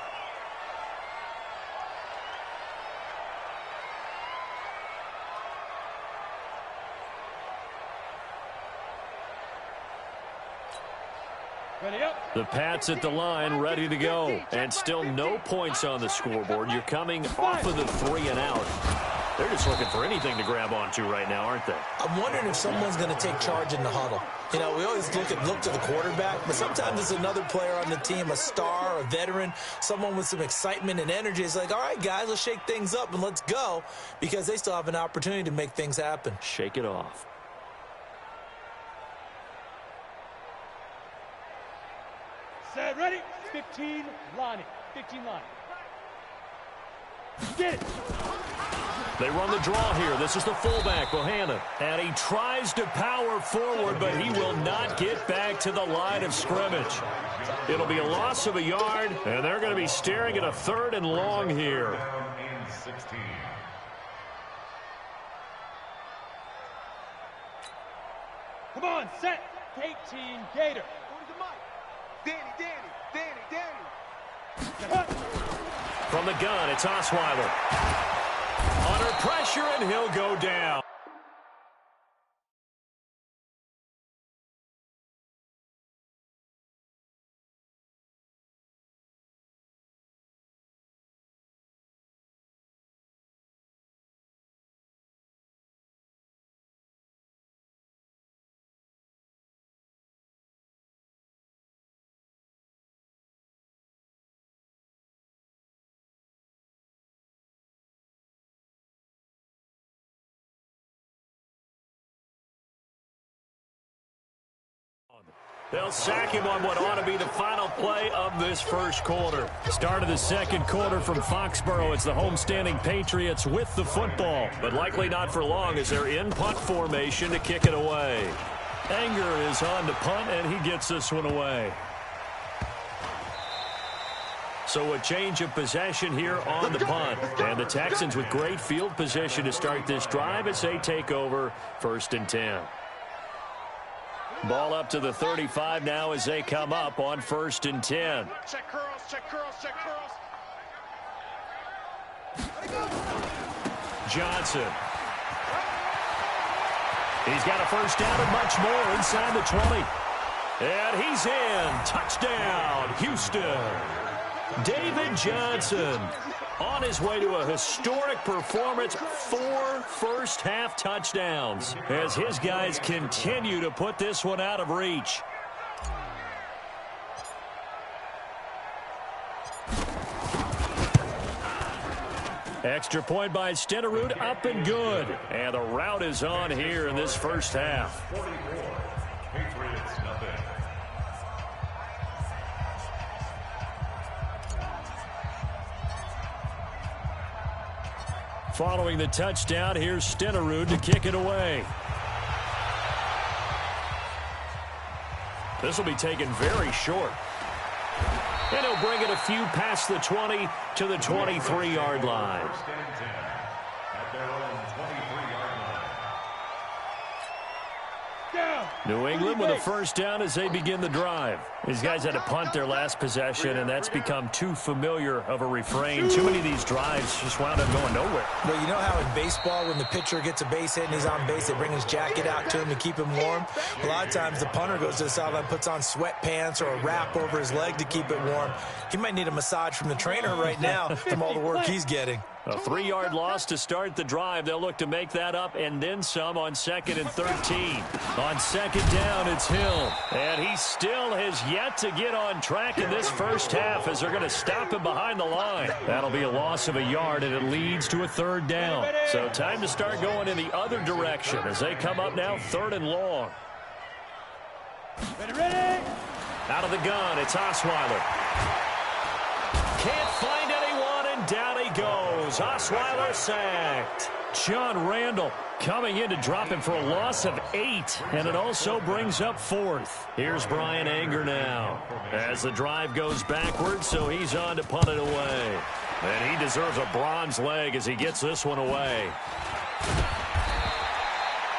The Pats at the line, ready to go. And still no points on the scoreboard. You're coming off of the 3-and-out. They're just looking for anything to grab onto right now, aren't they? I'm wondering if someone's going to take charge in the huddle. You know, we always look to the quarterback, but sometimes it's another player on the team, a star, a veteran, someone with some excitement and energy. It's like, all right, guys, let's shake things up and let's go, because they still have an opportunity to make things happen. Shake it off. Set, ready? 15, line it. 15 line. Get it. They run the draw here. This is the fullback, Bohannon. And he tries to power forward, but he will not get back to the line of scrimmage. It'll be a loss of a yard, and they're going to be staring at a 3rd and long here. 16. Come on, set. 18, Gator. Go to the mic. Danny. From the gun, it's Osweiler. Under pressure, and he'll go down. They'll sack him on what ought to be the final play of this first quarter. Start of the second quarter from Foxborough. It's the homestanding Patriots with the football, but likely not for long as they're in punt formation to kick it away. Anger is on to punt, and he gets this one away. So a change of possession here on the punt. And the Texans with great field position to start this drive as they take over 1st and 10. Ball up to the 35 now as they come up on 1st and 10. Check curls. Johnson. He's got a first down and much more inside the 20. And he's in. Touchdown, Houston. David Johnson on his way to a historic performance, 4 first-half touchdowns as his guys continue to put this one out of reach. Extra point by Stenerud, up and good. And the route is on here in this first half. 44. Patriots, nothing. Following the touchdown, here's Stenerud to kick it away. This will be taken very short. And he'll bring it a few past the 20 to the 23-yard line. First and 10 at their own 23-yard line. New England with a first down as they begin the drive. These guys had to punt their last possession, and that's become too familiar of a refrain. Too many of these drives just wound up going nowhere. Well, you know how in baseball, when the pitcher gets a base hit and he's on base, they bring his jacket out to him to keep him warm? A lot of times the punter goes to the sideline, puts on sweatpants or a wrap over his leg to keep it warm. He might need a massage from the trainer right now from all the work he's getting. A 3-yard loss to start the drive. They'll look to make that up and then some on 2nd and 13. On 2nd down, it's Hill. And he still has yet to get on track in this first half as they're going to stop him behind the line. That'll be a loss of a yard, and it leads to a 3rd down. So time to start going in the other direction as they come up now 3rd and long. Ready? Out of the gun, it's Osweiler. Can't find anyone, and down he goes. Osweiler sacked. John Randall coming in to drop him for a loss of 8, and it also brings up 4th. Here's Brian Anger now as the drive goes backwards, so he's on to punt it away. And he deserves a bronze leg as he gets this one away.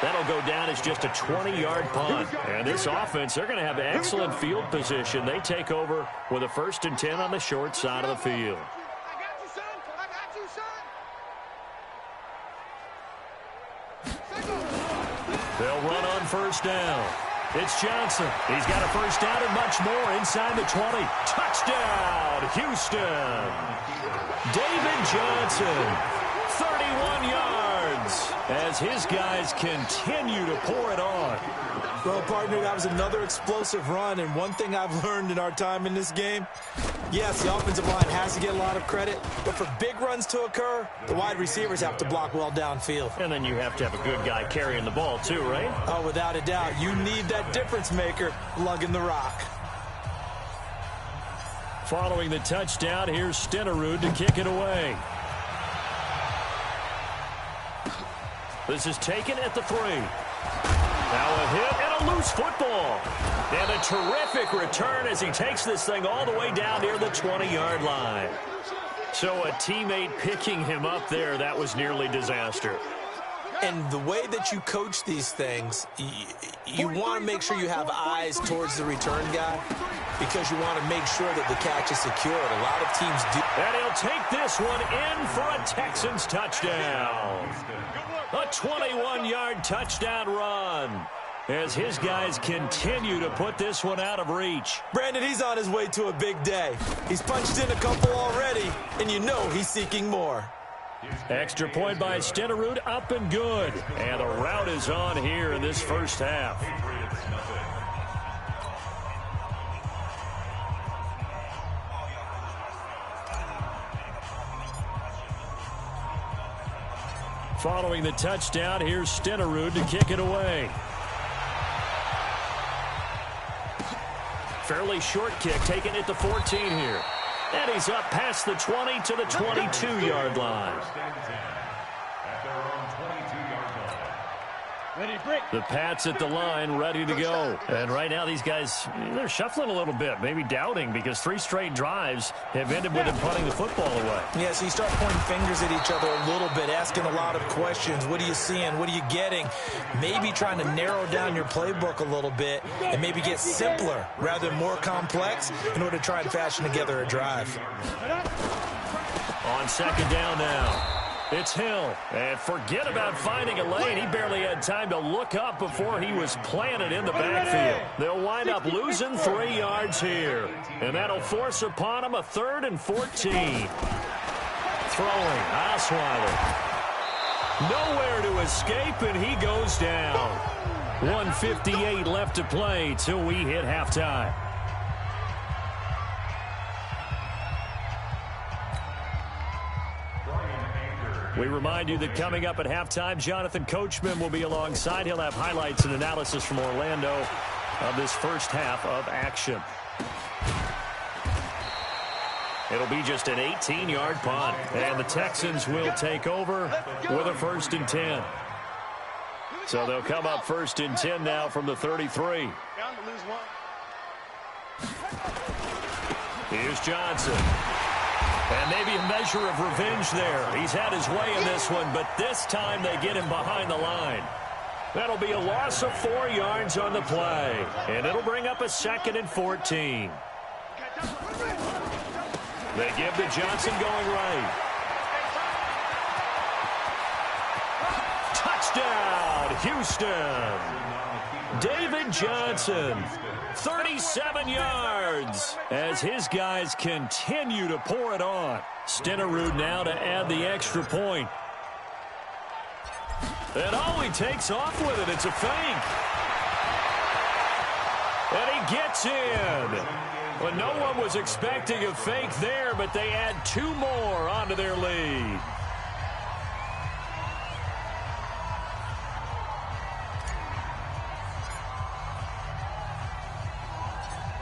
That'll go down as just a 20-yard punt. And this offense, they're going to have excellent field position. They take over with a 1st and 10 on the short side of the field. They'll run on 1st down. It's Johnson. He's got a first down and much more inside the 20. Touchdown, Houston. David Johnson, 31 yards, as his guys continue to pour it on. Well, partner, that was another explosive run, and one thing I've learned in our time in this game, yes, the offensive line has to get a lot of credit, but for big runs to occur, the wide receivers have to block well downfield. And then you have to have a good guy carrying the ball too, right? Oh, without a doubt. You need that difference maker lugging the rock. Following the touchdown, here's Stenerud to kick it away. This is taken at the 3. Now a hit and a loose football. And a terrific return as he takes this thing all the way down near the 20-yard line. So a teammate picking him up there, that was nearly disaster. And the way that you coach these things, you want to make sure you have eyes towards the return guy because you want to make sure that the catch is secured. A lot of teams do. And he'll take this one in for a Texans touchdown. A 21-yard touchdown run as his guys continue to put this one out of reach. Brandon, he's on his way to a big day. He's punched in a couple already, and you know he's seeking more. Extra point by Stenerud, up and good. And the route is on here in this first half. Following the touchdown, here's Stenerud to kick it away. Fairly short kick, taken at the 14 here. And he's up past the 20 to the 22-yard line. The Pats at the line, ready to go. And right now these guys, they're shuffling a little bit, maybe doubting, because 3 straight drives have ended with them punting the football away. Yeah, so you start pointing fingers at each other a little bit, asking a lot of questions. What are you seeing? What are you getting? Maybe trying to narrow down your playbook a little bit and maybe get simpler rather than more complex in order to try and fashion together a drive. On second down now. It's Hill, and forget about finding a lane. He barely had time to look up before he was planted in the backfield. They'll wind up losing 3 yards here, and that'll force upon him a 3rd and 14. Throwing, Osweiler. Nowhere to escape, and he goes down. 1:58 left to play till we hit halftime. We remind you that coming up at halftime, Jonathan Coachman will be alongside. He'll have highlights and analysis from Orlando of this first half of action. It'll be just an 18-yard punt, and the Texans will take over with a 1st and 10. So they'll come up 1st and 10 now from the 33. Here's Johnson. And maybe a measure of revenge there. He's had his way in this one, but this time they get him behind the line. That'll be a loss of 4 yards on the play. And it'll bring up a 2nd and 14. They give to Johnson going right. Touchdown, Houston. David Johnson. 37 yards as his guys continue to pour it on. Stenerud now to add the extra point. And oh, he takes off with it. It's a fake. And he gets in. Well, no one was expecting a fake there, but they add 2 more onto their lead.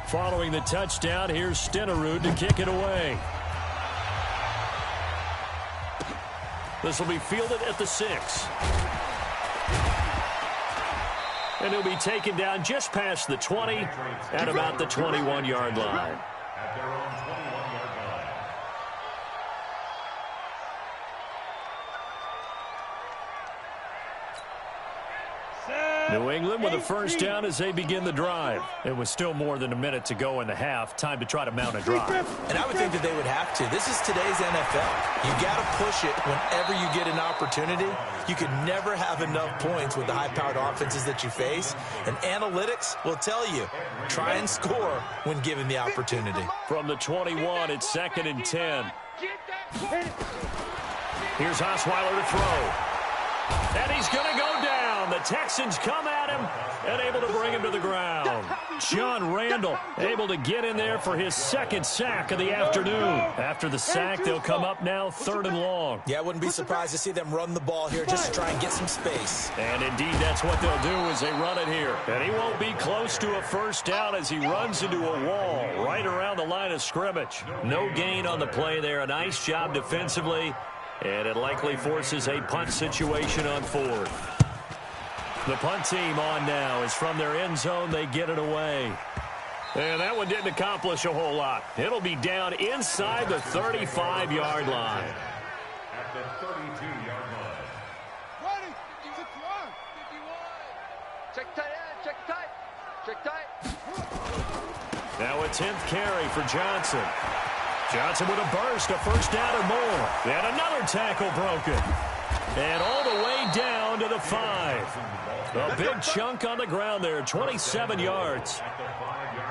Following the touchdown, here's Stenerud to kick it away. This will be fielded at the 6. And he'll be taken down just past the 20 at about the 21-yard line. At their own 21-yard line. New England with a 1st down as they begin the drive. It was still more than a minute to go in the half. Time to try to mount a drive. And I would think that they would have to. This is today's NFL. You got to push it whenever you get an opportunity. You can never have enough points with the high-powered offenses that you face. And analytics will tell you, try and score when given the opportunity. From the 21, it's 2nd and 10. Here's Osweiler to throw. And he's going to go down. The Texans come at him and able to bring him to the ground. John Randall able to get in there for his 2nd sack of the afternoon. After the sack, they'll come up now 3rd and long. Yeah, I wouldn't be surprised to see them run the ball here just to try and get some space. And indeed, that's what they'll do as they run it here. And he won't be close to a 1st down as he runs into a wall right around the line of scrimmage. No gain on the play there. A nice job defensively. And it likely forces a punt situation on fourth. The punt team on now is from their end zone. They get it away. And that one didn't accomplish a whole lot. It'll be down inside the 35-yard line. At the 32-yard line. Ready? 51. 51. Check tight end. Check tight. Check tight. Now a 10th carry for Johnson. Johnson with a burst, a first down or more. And another tackle broken. And all the way down to the 5. A big chunk on the ground there, 27 yards.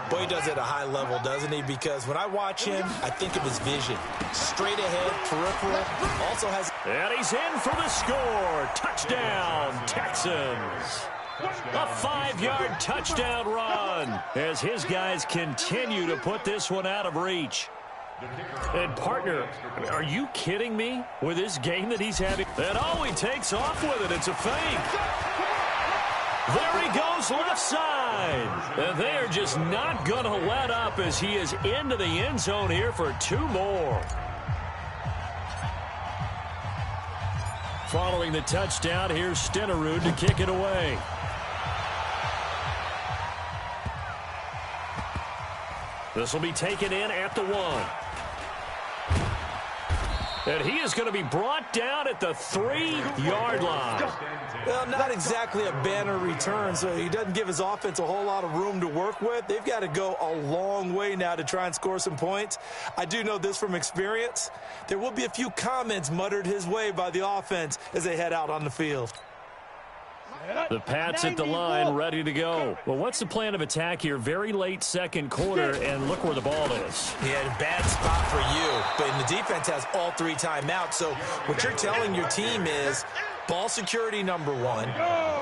Boy, he does it at a high level, doesn't he? Because when I watch him, I think of his vision. Straight ahead, peripheral, also has... And he's in for the score. Touchdown, Texans. A 5-yard touchdown run as his guys continue to put this one out of reach. And, partner, are you kidding me with this game that he's having? And he takes off with it. It's a fake. There he goes left side. And they are just not going to let up as he is into the end zone here for 2 more. Following the touchdown, here's Stenerud to kick it away. This will be taken in at the 1. And he is going to be brought down at the 3-yard line. Well, not exactly a banner return, so he doesn't give his offense a whole lot of room to work with. They've got to go a long way now to try and score some points. I do know this from experience. There will be a few comments muttered his way by the offense as they head out on the field. The Pats at the line, ready to go. Well, what's the plan of attack here? Very late second quarter, and look where the ball is. Yeah, bad spot for you. But the defense has all 3 timeouts. So what you're telling your team is ball security number 1.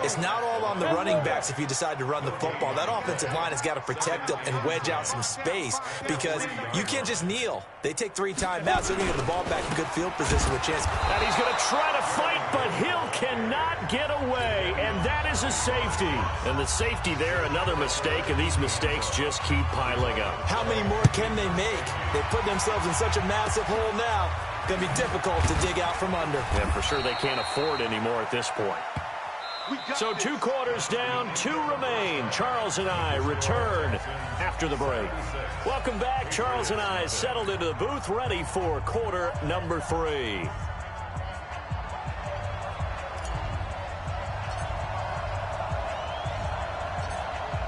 It's not all on the running backs if you decide to run the football. That offensive line has got to protect them and wedge out some space because you can't just kneel. They take 3 timeouts. They're going to get the ball back in good field position with a chance. And he's going to try to fight, but Hill cannot get away, and that is a safety. And the safety there, another mistake, and these mistakes just keep piling up. How many more can they make? They put themselves in such a massive hole now. Going to be difficult to dig out from under. Yeah, for sure they can't afford anymore at this point. So 2 quarters down, 2 remain. Charles and I return after the break. Welcome back. Charles and I settled into the booth, ready for quarter number 3.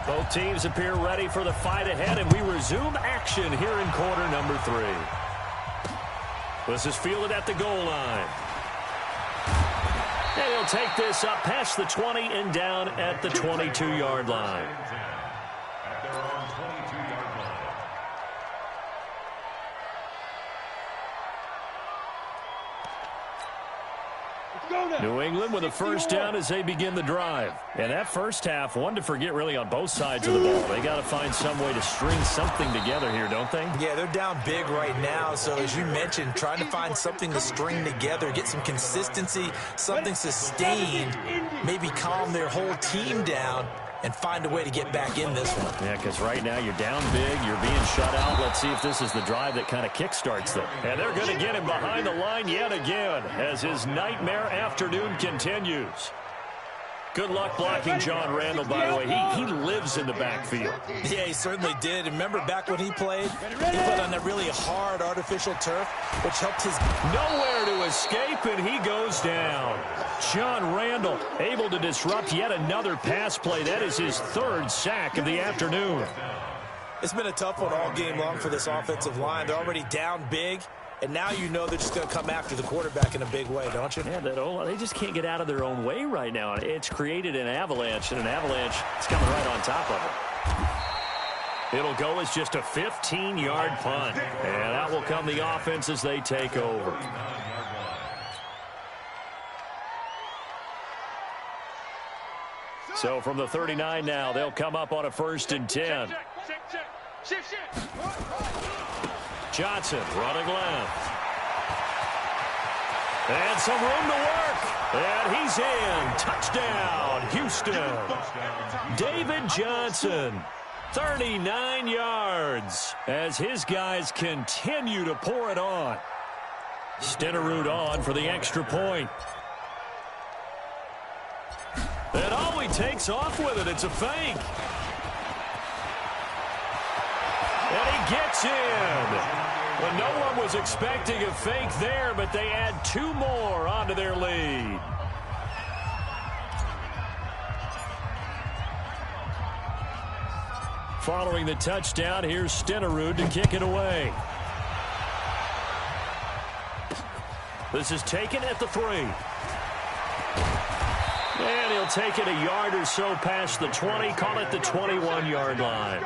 Both teams appear ready for the fight ahead, and we resume action here in quarter number 3. This is fielded at the goal line. And he'll take this up past the 20 and down at the 22-yard line. At their own 22-yard line. New England with a first down as they begin the drive. And that first half, one to forget really on both sides of the ball. They got to find some way to string something together here, don't they? Yeah, they're down big right now. So as you mentioned, trying to find something to string together, get some consistency, something sustained, maybe calm their whole team down and find a way to get back in this one. Yeah, because right now you're down big, you're being shut out. Let's see if this is the drive that kind of kickstarts them. And they're going to get him behind the line yet again as his nightmare afternoon continues. Good luck blocking John Randall, by the way. He lives in the backfield. Yeah, he certainly did. Remember back when he played? He played on that really hard artificial turf, which helped his... Nowhere to escape, and he goes down. John Randall able to disrupt yet another pass play. That is his 3rd sack of the afternoon. It's been a tough one all game long for this offensive line. They're already down big. And now you know they're just going to come after the quarterback in a big way, don't you? Yeah, they just can't get out of their own way right now. It's created an avalanche, and an avalanche is coming right on top of it. It'll go as just a 15-yard punt. And that will come the offense as they take over. So from the 39 now, they'll come up on a 1st and 10. Johnson running left. And some room to work. And he's in. Touchdown, Houston. David Johnson, 39 yards as his guys continue to pour it on. Stenerud on for the extra point. And oh, he takes off with it. It's a fake. And he gets in. Well, no one was expecting a fake there, but they add 2 more onto their lead. Following the touchdown, here's Stenerud to kick it away. This is taken at the 3. And he'll take it a yard or so past the 20, call it the 21-yard line.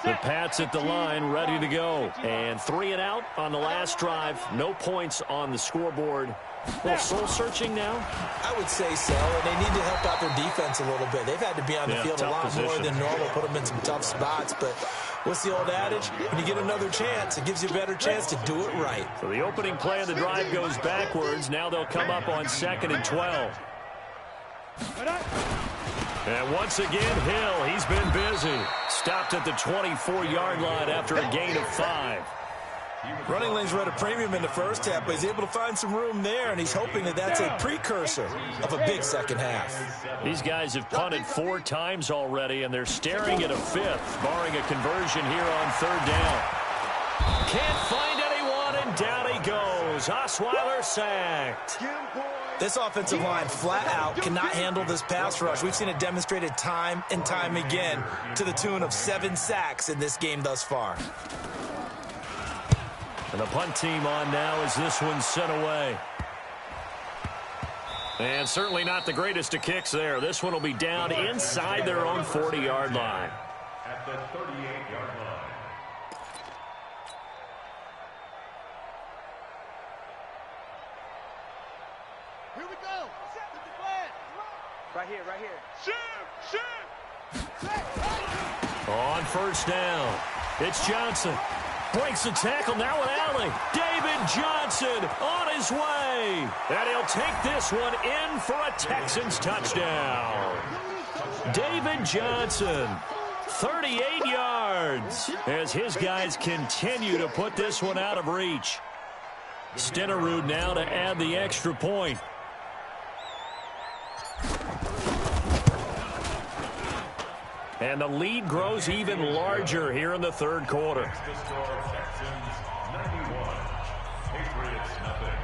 The Pats at the line, ready to go. And 3 and out on the last drive. No points on the scoreboard. Well, soul-searching now? I would say so, and they need to help out their defense a little bit. They've had to be on the field a lot more than normal, put them in some tough spots. But what's the old adage? When you get another chance, it gives you a better chance to do it right. So the opening play of the drive goes backwards. Now they'll come up on 2nd and 12. And once again, Hill, he's been busy. Stopped at the 24-yard line after a gain of 5. Running lanes were at a premium in the first half, but he's able to find some room there, and he's hoping that that's a precursor of a big second half. These guys have punted 4 times already, and they're staring at a 5th, barring a conversion here on 3rd down. Can't find anyone, and down he goes. Osweiler sacked. This offensive line flat out cannot handle this pass rush. We've seen it demonstrated time and time again to the tune of 7 sacks in this game thus far. And the punt team on now as this one's sent away. And certainly not the greatest of kicks there. This one will be down inside their own 40-yard line. At the 38-yard line. Here we go. Set the flag. Right here, right here. Shoot! On 1st down, it's Johnson. Breaks the tackle, now an alley. David Johnson on his way. And he'll take this one in for a Texans touchdown. David Johnson, 38 yards, as his guys continue to put this one out of reach. Stenerud now to add the extra point. And the lead grows even larger here in the 3rd quarter. Texans 91, Patriots nothing.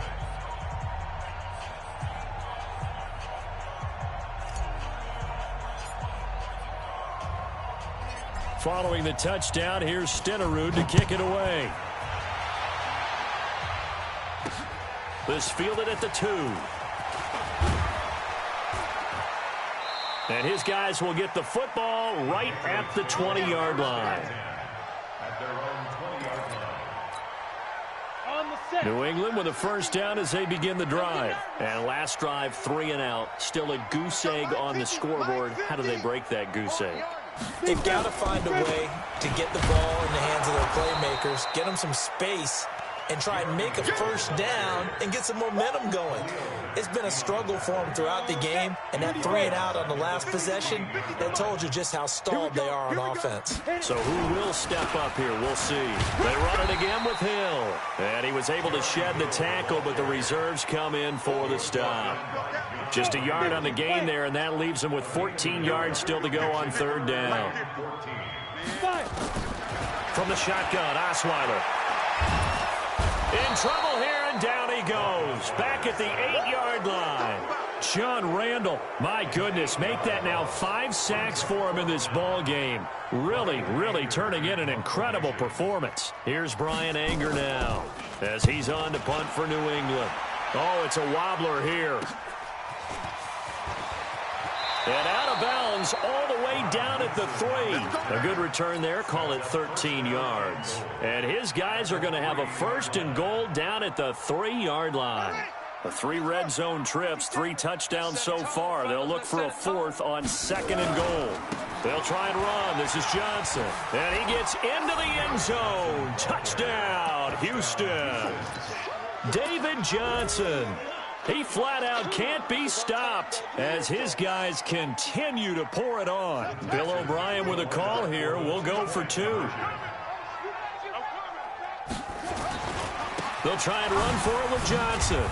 Following the touchdown, here's Stenerud to kick it away. This fielded at the 2. And his guys will get the football right at the 20-yard line. At their own 20-yard line. On the set. New England with a 1st down as they begin the drive. And last drive, 3 and out. Still a goose egg on the scoreboard. How do they break that goose egg? They've got to find a way to get the ball in the hands of their playmakers, get them some space, and try and make a 1st down and get some momentum going. It's been a struggle for them throughout the game, and that 3 and out on the last possession, that told you just how stalled they are on offense. So who will step up here? We'll see. They run it again with Hill. And he was able to shed the tackle, but the reserves come in for the stop. Just a yard on the gain there, and that leaves him with 14 yards still to go on 3rd down. From the shotgun, Osweiler. In trouble here, and down he goes. Back at the 8-yard line. John Randall, my goodness, make that now 5 sacks for him in this ball game. Really turning in an incredible performance. Here's Brian Anger now as he's on to punt for New England. Oh, it's a wobbler here. And out of bounds all the way down at the 3. A good return there, call it 13 yards. And his guys are going to have a 1st and goal down at the 3-yard line. The 3 red zone trips, 3 touchdowns so far. They'll look for a 4th on 2nd and goal. They'll try and run. This is Johnson. And he gets into the end zone. Touchdown, Houston. David Johnson. He flat out can't be stopped as his guys continue to pour it on. Bill O'Brien with a call here. We'll go for 2. They'll try and run for it with Johnson.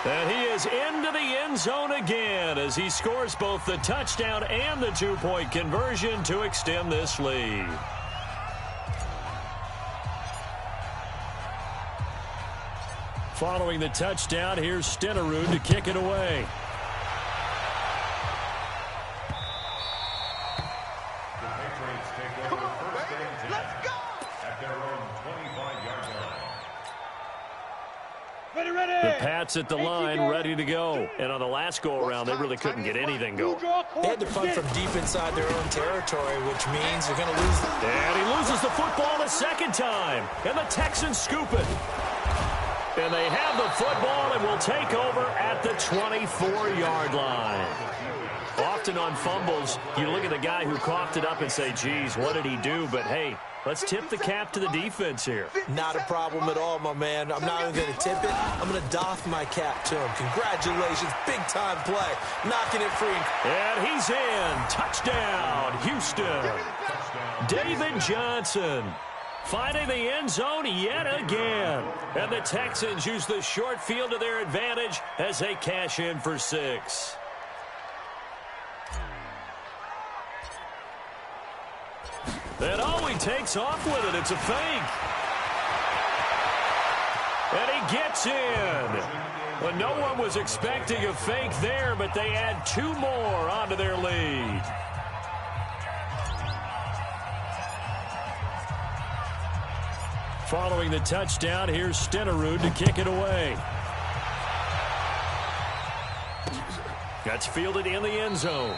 And he is into the end zone again as he scores both the touchdown and the 2-point conversion to extend this lead. Following the touchdown, here's Stenerud to kick it away. The Patriots take over first and 10 at their own 25-yard line. The Pats at the line, ready to go. And on the last go-around, they really couldn't get anything going. They had to punt from deep inside their own territory, which means they're going to lose. And he loses the football the second time. And the Texans scoop it. And they have the football and will take over at the 24-yard line. Often on fumbles, you look at the guy who coughed it up and say, geez, what did he do? But, hey, let's tip the cap to the defense here. Not a problem at all, my man. I'm not even going to tip it. I'm going to doff my cap to him. Congratulations. Big-time play. Knocking it free. And he's in. Touchdown, Houston. David Johnson finding the end zone yet again. And the Texans use the short field to their advantage as they cash in for 6. And he takes off with it. It's a fake. And he gets in. Well, no one was expecting a fake there, but they add 2 more onto their lead. Following the touchdown, here's Stenerud to kick it away. That's fielded in the end zone.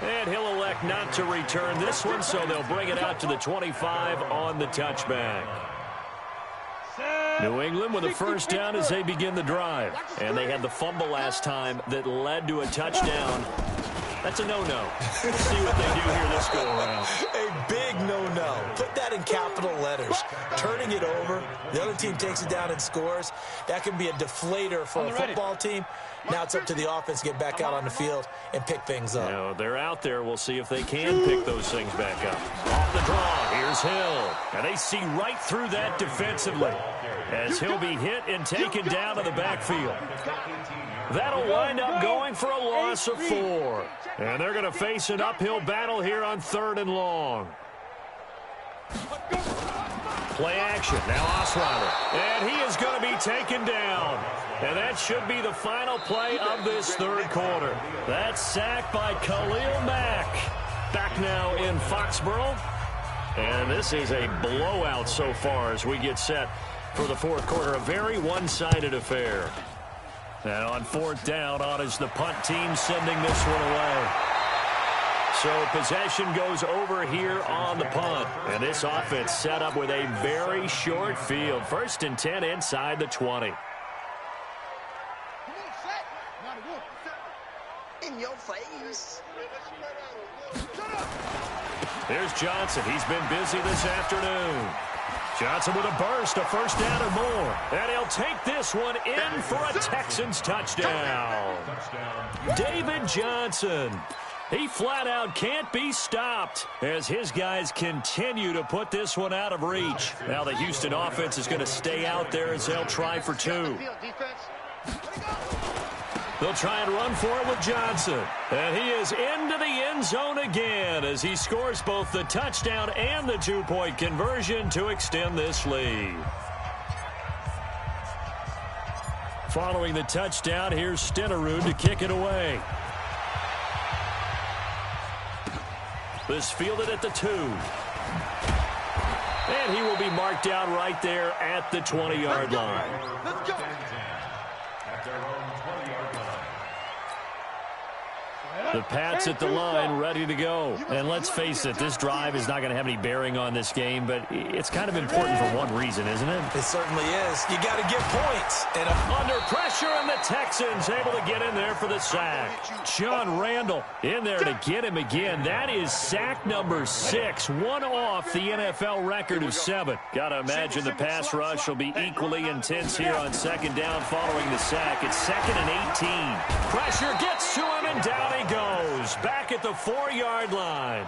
And he'll elect not to return this one, so they'll bring it out to the 25 on the touchback. New England with a first down as they begin the drive. And they had the fumble last time that led to a touchdown. That's a no-no. We'll see what they do here this go-around. A big no-no. Put that in capital letters. Turning it over, the other team takes it down and scores. That can be a deflator for a football team. Now it's up to the offense to get back out on the field and pick things up. Now, they're out there. We'll see if they can pick those things back up. Off the draw, here's Hill. And they see right through that defensively as he'll be hit and taken down to the backfield. That'll wind up going for a loss of 4. And they're going to face an uphill battle here on 3rd and long. Play action. Now Osweiler. And he is going to be taken down. And that should be the final play of this 3rd quarter. That's sacked by Khalil Mack. Back now in Foxborough. And this is a blowout so far as we get set for the 4th quarter. A very one-sided affair. And on 4th down, on is the punt team sending this one away. So possession goes over here on the punt. And this offense set up with a very short field. 1st and 10 inside the 20. In your face. There's Johnson. He's been busy this afternoon. Johnson with a burst, a first down or more. And he'll take this one in for a Texans touchdown. David Johnson. He flat out can't be stopped as his guys continue to put this one out of reach. Now the Houston offense is going to stay out there as they'll try for 2. They'll try and run for it with Johnson. And he is into the end zone again as he scores both the touchdown and the 2-point conversion to extend this lead. Following the touchdown, here's Stenerud to kick it away. This fielded at the 2. And he will be marked down right there at the 20-yard line. Let's go. At their own 20-yard line. The Pats at the line, ready to go. And let's face it, this drive is not going to have any bearing on this game, but it's kind of important for one reason, isn't it? It certainly is. You got to get points. And under pressure, and the Texans able to get in there for the sack. John Randall in there to get him again. That is sack number 6, one off the NFL record of 7. Got to imagine the pass rush will be equally intense here on second down following the sack. It's 2nd and 18. Pressure gets to him, and down he goes. Back at the 4-yard line.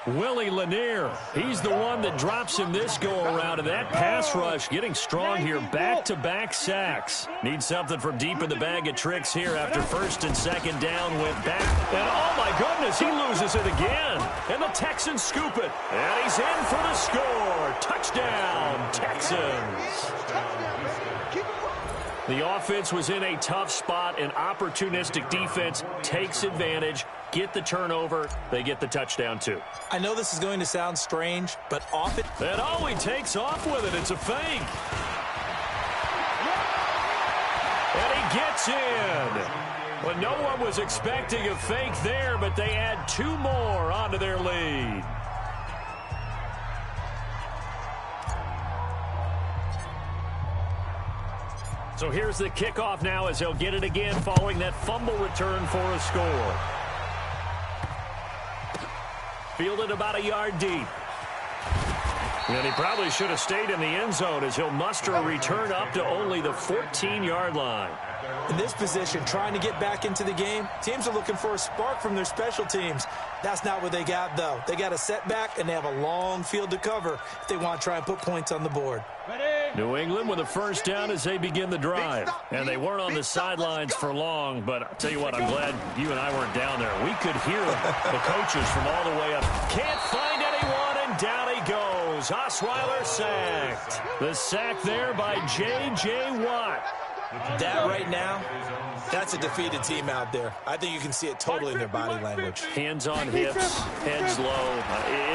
Willie Lanier, he's the one that drops him this go-around, and that pass rush getting strong here. Back-to-back sacks. Need something from deep in the bag of tricks here after 1st and 2nd down, went back. And oh my goodness, he loses it again. And the Texans scoop it. And he's in for the score. Touchdown, Texans. The offense was in a tough spot. An opportunistic defense takes advantage. Get the turnover. They get the touchdown, too. I know this is going to sound strange, but off it. And oh, he takes off with it. It's a fake. And he gets in. Well, no one was expecting a fake there, but they add 2 more onto their lead. So here's the kickoff now as he'll get it again following that fumble return for a score. Fielded about a yard deep. And he probably should have stayed in the end zone as he'll muster a return up to only the 14-yard line. In this position, trying to get back into the game, teams are looking for a spark from their special teams. That's not what they got, though. They got a setback, and they have a long field to cover if they want to try and put points on the board. New England with a first down as they begin the drive. And they weren't on the sidelines for long, but I'll tell you what, I'm glad you and I weren't down there. We could hear the coaches from all the way up. Can't find anyone, and down he goes. Osweiler sacked. The sack there by J.J. Watt. That right now, that's a defeated team out there. I think you can see it totally in their body language. Hands on hips, heads low.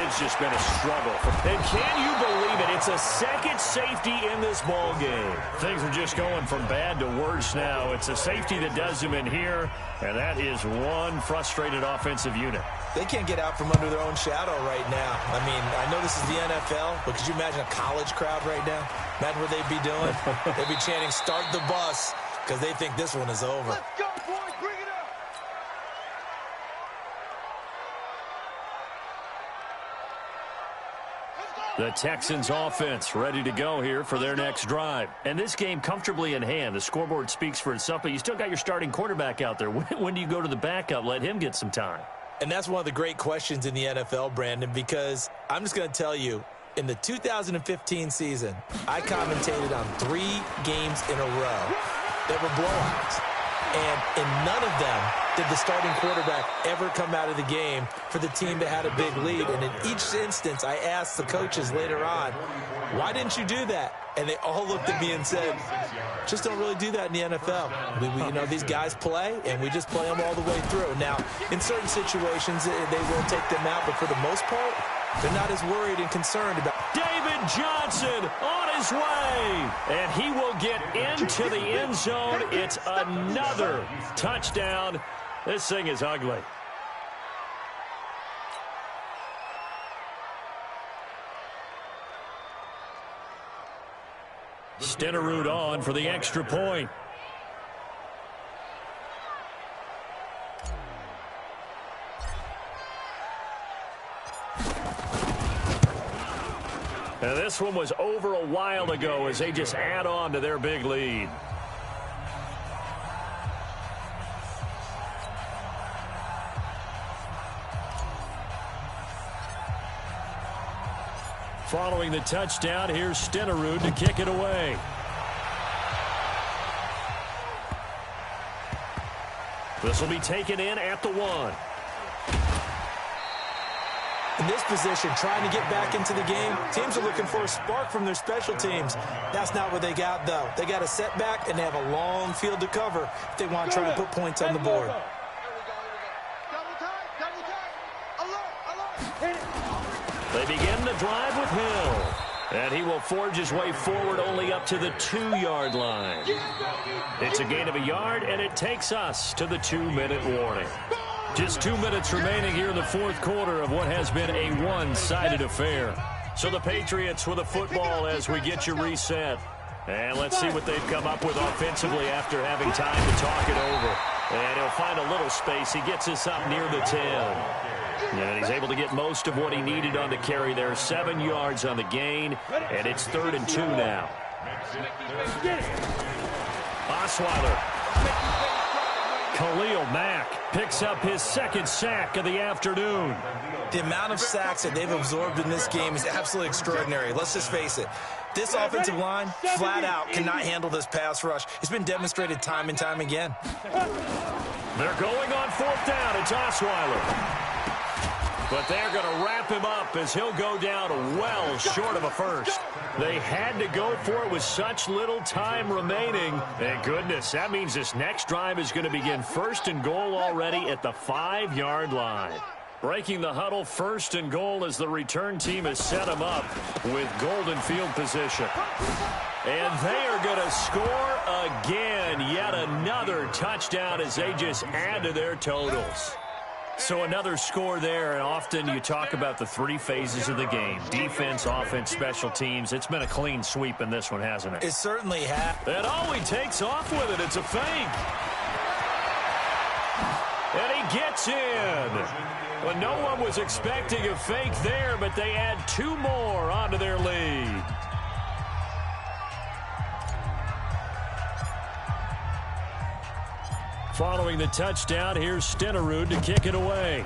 It's just been a struggle. And can you believe it? It's a second safety in this ball game. Things are just going from bad to worse now. It's a safety that does them in here, and that is one frustrated offensive unit. They can't get out from under their own shadow right now. I mean, I know this is the NFL, but could you imagine a college crowd right now? Imagine what they'd be doing. They'd be chanting, "Start the bus," because they think this one is over. Let's go, boys. Bring it up. The Texans offense ready to go here for their next drive. And this game comfortably in hand. The scoreboard speaks for itself, but you still got your starting quarterback out there. When do you go to the backup? Let him get some time. And that's one of the great questions in the NFL, Brandon, because I'm just going to tell you, in the 2015 season, I commentated on 3 games in a row that were blowouts. And in none of them did the starting quarterback ever come out of the game for the team that had a big lead. And in each instance, I asked the coaches later on, why didn't you do that? And they all looked at me and said, just don't really do that in the NFL. You know, these guys play, and we just play them all the way through. Now, in certain situations, they will take them out, but for the most part, they're not as worried and concerned about. David Johnson on his way, and he will get into the end zone. It's another touchdown. This thing is ugly. Stenerud on for the extra point. And this one was over a while ago as they just add on to their big lead. Following the touchdown, here's Stenerud to kick it away. This will be taken in at the 1. In this position, trying to get back into the game, teams are looking for a spark from their special teams. That's not what they got, though. They got a setback, and they have a long field to cover if they want to try and put points on the board. They begin the drive with Hill. And he will forge his way forward only up to the 2-yard line. It's a gain of a yard, and it takes us to the 2-minute warning. Just 2 minutes remaining here in the fourth quarter of what has been a one-sided affair. So the Patriots with the football as we get you reset. And let's see what they've come up with offensively after having time to talk it over. And he'll find a little space. He gets us up near the 10. And he's able to get most of what he needed on the carry there. 7 yards on the gain. And it's 3rd and 2 now. Osweiler. Khalil Mack picks up his 2nd sack of the afternoon. The amount of sacks that they've absorbed in this game is absolutely extraordinary. Let's just face it. This offensive line, flat out, cannot handle this pass rush. It's been demonstrated time and time again. They're going on 4th down. It's Osweiler. But they're going to wrap him up as he'll go down well short of a first. They had to go for it with such little time remaining. Thank goodness, that means this next drive is going to begin 1st and goal already at the 5-yard line. Breaking the huddle, 1st and goal as the return team has set them up with golden field position. And they are going to score again. Yet another touchdown as they just add to their totals. So another score there, and often you talk about the 3 phases of the game. Defense, offense, special teams. It's been a clean sweep in this one, hasn't it? It certainly has. And he takes off with it. It's a fake. And he gets in. Well, no one was expecting a fake there, but they add 2 more onto their lead. Following the touchdown, here's Stenerud to kick it away.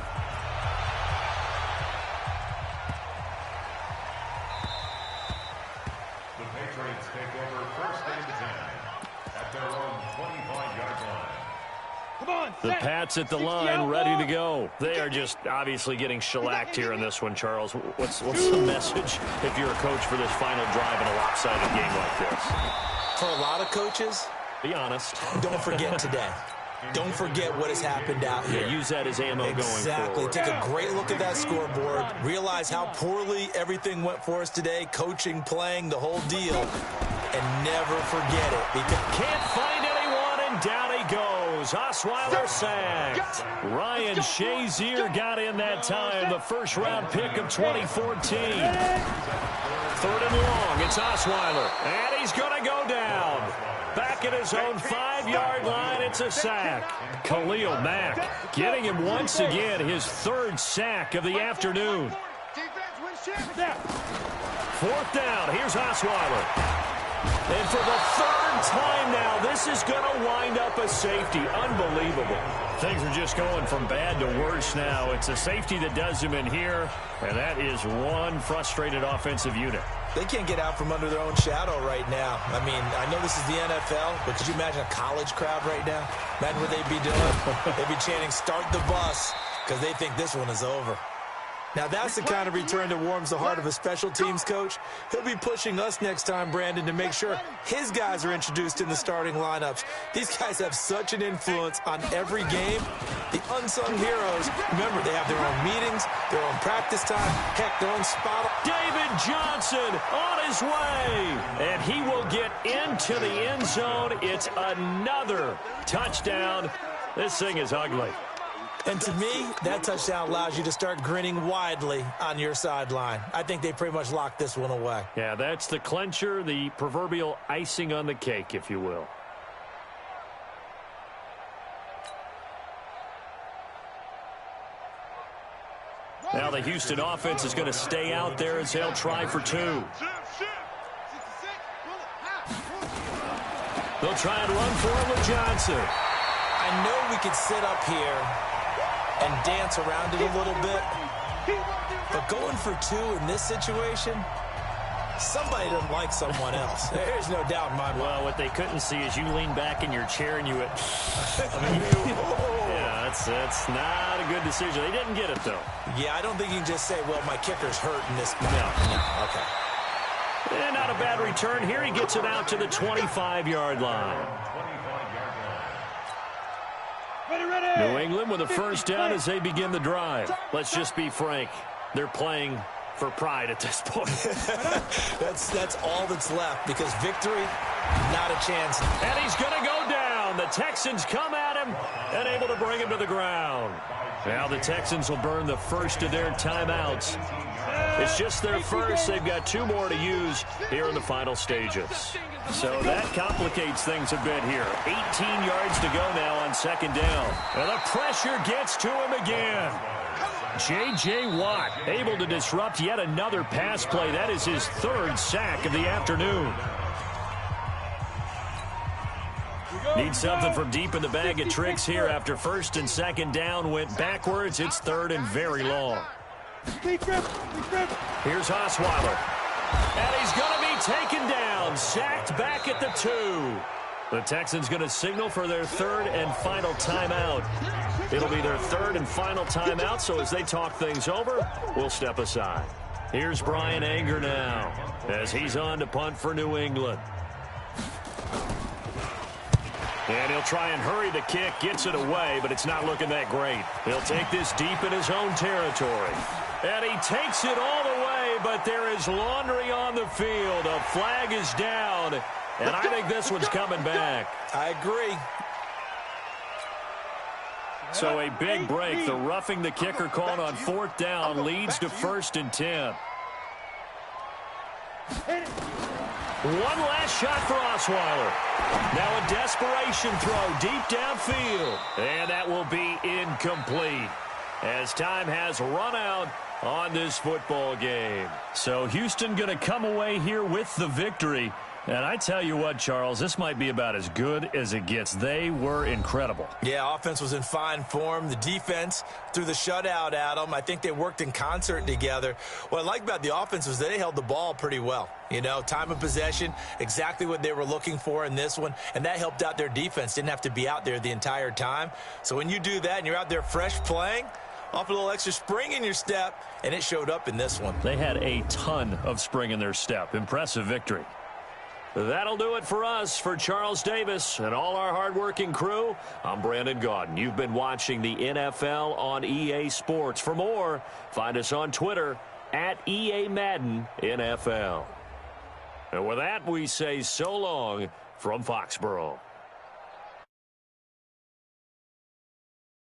The Patriots take over 1st and 10 at their own 25-yard line. Come on, the Pats at the line, ready to go. They are just obviously getting shellacked here in this one, Charles. What's the message if you're a coach for this final drive in a lopsided game like this? For a lot of coaches, be honest. Don't forget today. Don't forget what has happened out here. Yeah, use that as ammo going forward. Exactly. Take a great look at that scoreboard. Realize how poorly everything went for us today. Coaching, playing, the whole deal. And never forget it. Because can't find anyone, and down he goes. Osweiler sacked. Ryan Shazier got in that time. The first-round pick of 2014. 3rd and long. It's Osweiler. And he's going to go down. Back at his own 5-yard line, it's a sack. Khalil Mack getting him once again his 3rd sack of the afternoon. 4th down, here's Osweiler. And for the 3rd time now, this is going to wind up a safety. Unbelievable. Things are just going from bad to worse now. It's a safety that does him in here, and that is one frustrated offensive unit. They can't get out from under their own shadow right now. I mean, I know this is the NFL, but could you imagine a college crowd right now? Imagine what they'd be doing. They'd be chanting, "Start the bus," because they think this one is over. Now, that's the kind of return that warms the heart of a special teams coach. He'll be pushing us next time, Brandon, to make sure his guys are introduced in the starting lineups. These guys have such an influence on every game. The unsung heroes, remember, they have their own meetings, their own practice time, heck, their own spot. David Johnson on his way, and he will get into the end zone. It's another touchdown. This thing is ugly. And to me, that touchdown allows you to start grinning widely on your sideline. I think they pretty much locked this one away. Yeah, that's the clincher, the proverbial icing on the cake, if you will. Now the Houston offense is going to stay out there as they'll try for 2. They'll try and run for it with Johnson. I know we could sit up here and dance around it a little bit, but going for 2 in this situation, somebody doesn't like someone else. There's no doubt in my mind. Well, what they couldn't see is you lean back in your chair and you went, yeah, that's not a good decision. They didn't get it, though. Yeah, I don't think you can just say, well, my kicker's hurt in this. No. Okay. And not a bad return here. He gets it out to the 25-yard line. New England with a first down as they begin the drive. Let's just be frank. They're playing for pride at this point. that's all that's left, because victory, not a chance. And he's going to go down. The Texans come at him and able to bring him to the ground. Now the Texans will burn the first of their timeouts. It's just their first. They've got 2 more to use here in the final stages. So that complicates things a bit here. 18 yards to go now on 2nd down. And the pressure gets to him again. J.J. Watt able to disrupt yet another pass play. That is his 3rd sack of the afternoon. Need something from deep in the bag of tricks here after 1st and 2nd down went backwards. It's 3rd and very long. Here's Osweiler. And he's going to be taken down. Sacked back at the 2. The Texans going to signal for their 3rd and final timeout. It'll be their 3rd and final timeout, so as they talk things over, we'll step aside. Here's Brian Anger now as he's on to punt for New England. And he'll try and hurry the kick, gets it away, but it's not looking that great. He'll take this deep in his own territory. And he takes it all the way, but there is laundry on the field. A flag is down, and I think this one's coming back. I agree. So a big break. The roughing the kicker called on 4th down leads to 1st and 10. One last shot for Osweiler. Now a desperation throw deep downfield. And that will be incomplete as time has run out on this football game. So Houston going to come away here with the victory. And I tell you what, Charles, this might be about as good as it gets. They were incredible. Yeah, offense was in fine form. The defense threw the shutout at them. I think they worked in concert together. What I like about the offense was they held the ball pretty well. You know, time of possession, exactly what they were looking for in this one. And that helped out their defense. Didn't have to be out there the entire time. So when you do that and you're out there fresh playing, off a little extra spring in your step, and it showed up in this one. They had a ton of spring in their step. Impressive victory. That'll do it for us. For Charles Davis and all our hardworking crew, I'm Brandon Gaudin. You've been watching the NFL on EA Sports. For more, find us on Twitter at EA Madden NFL. And with that, we say so long from Foxborough.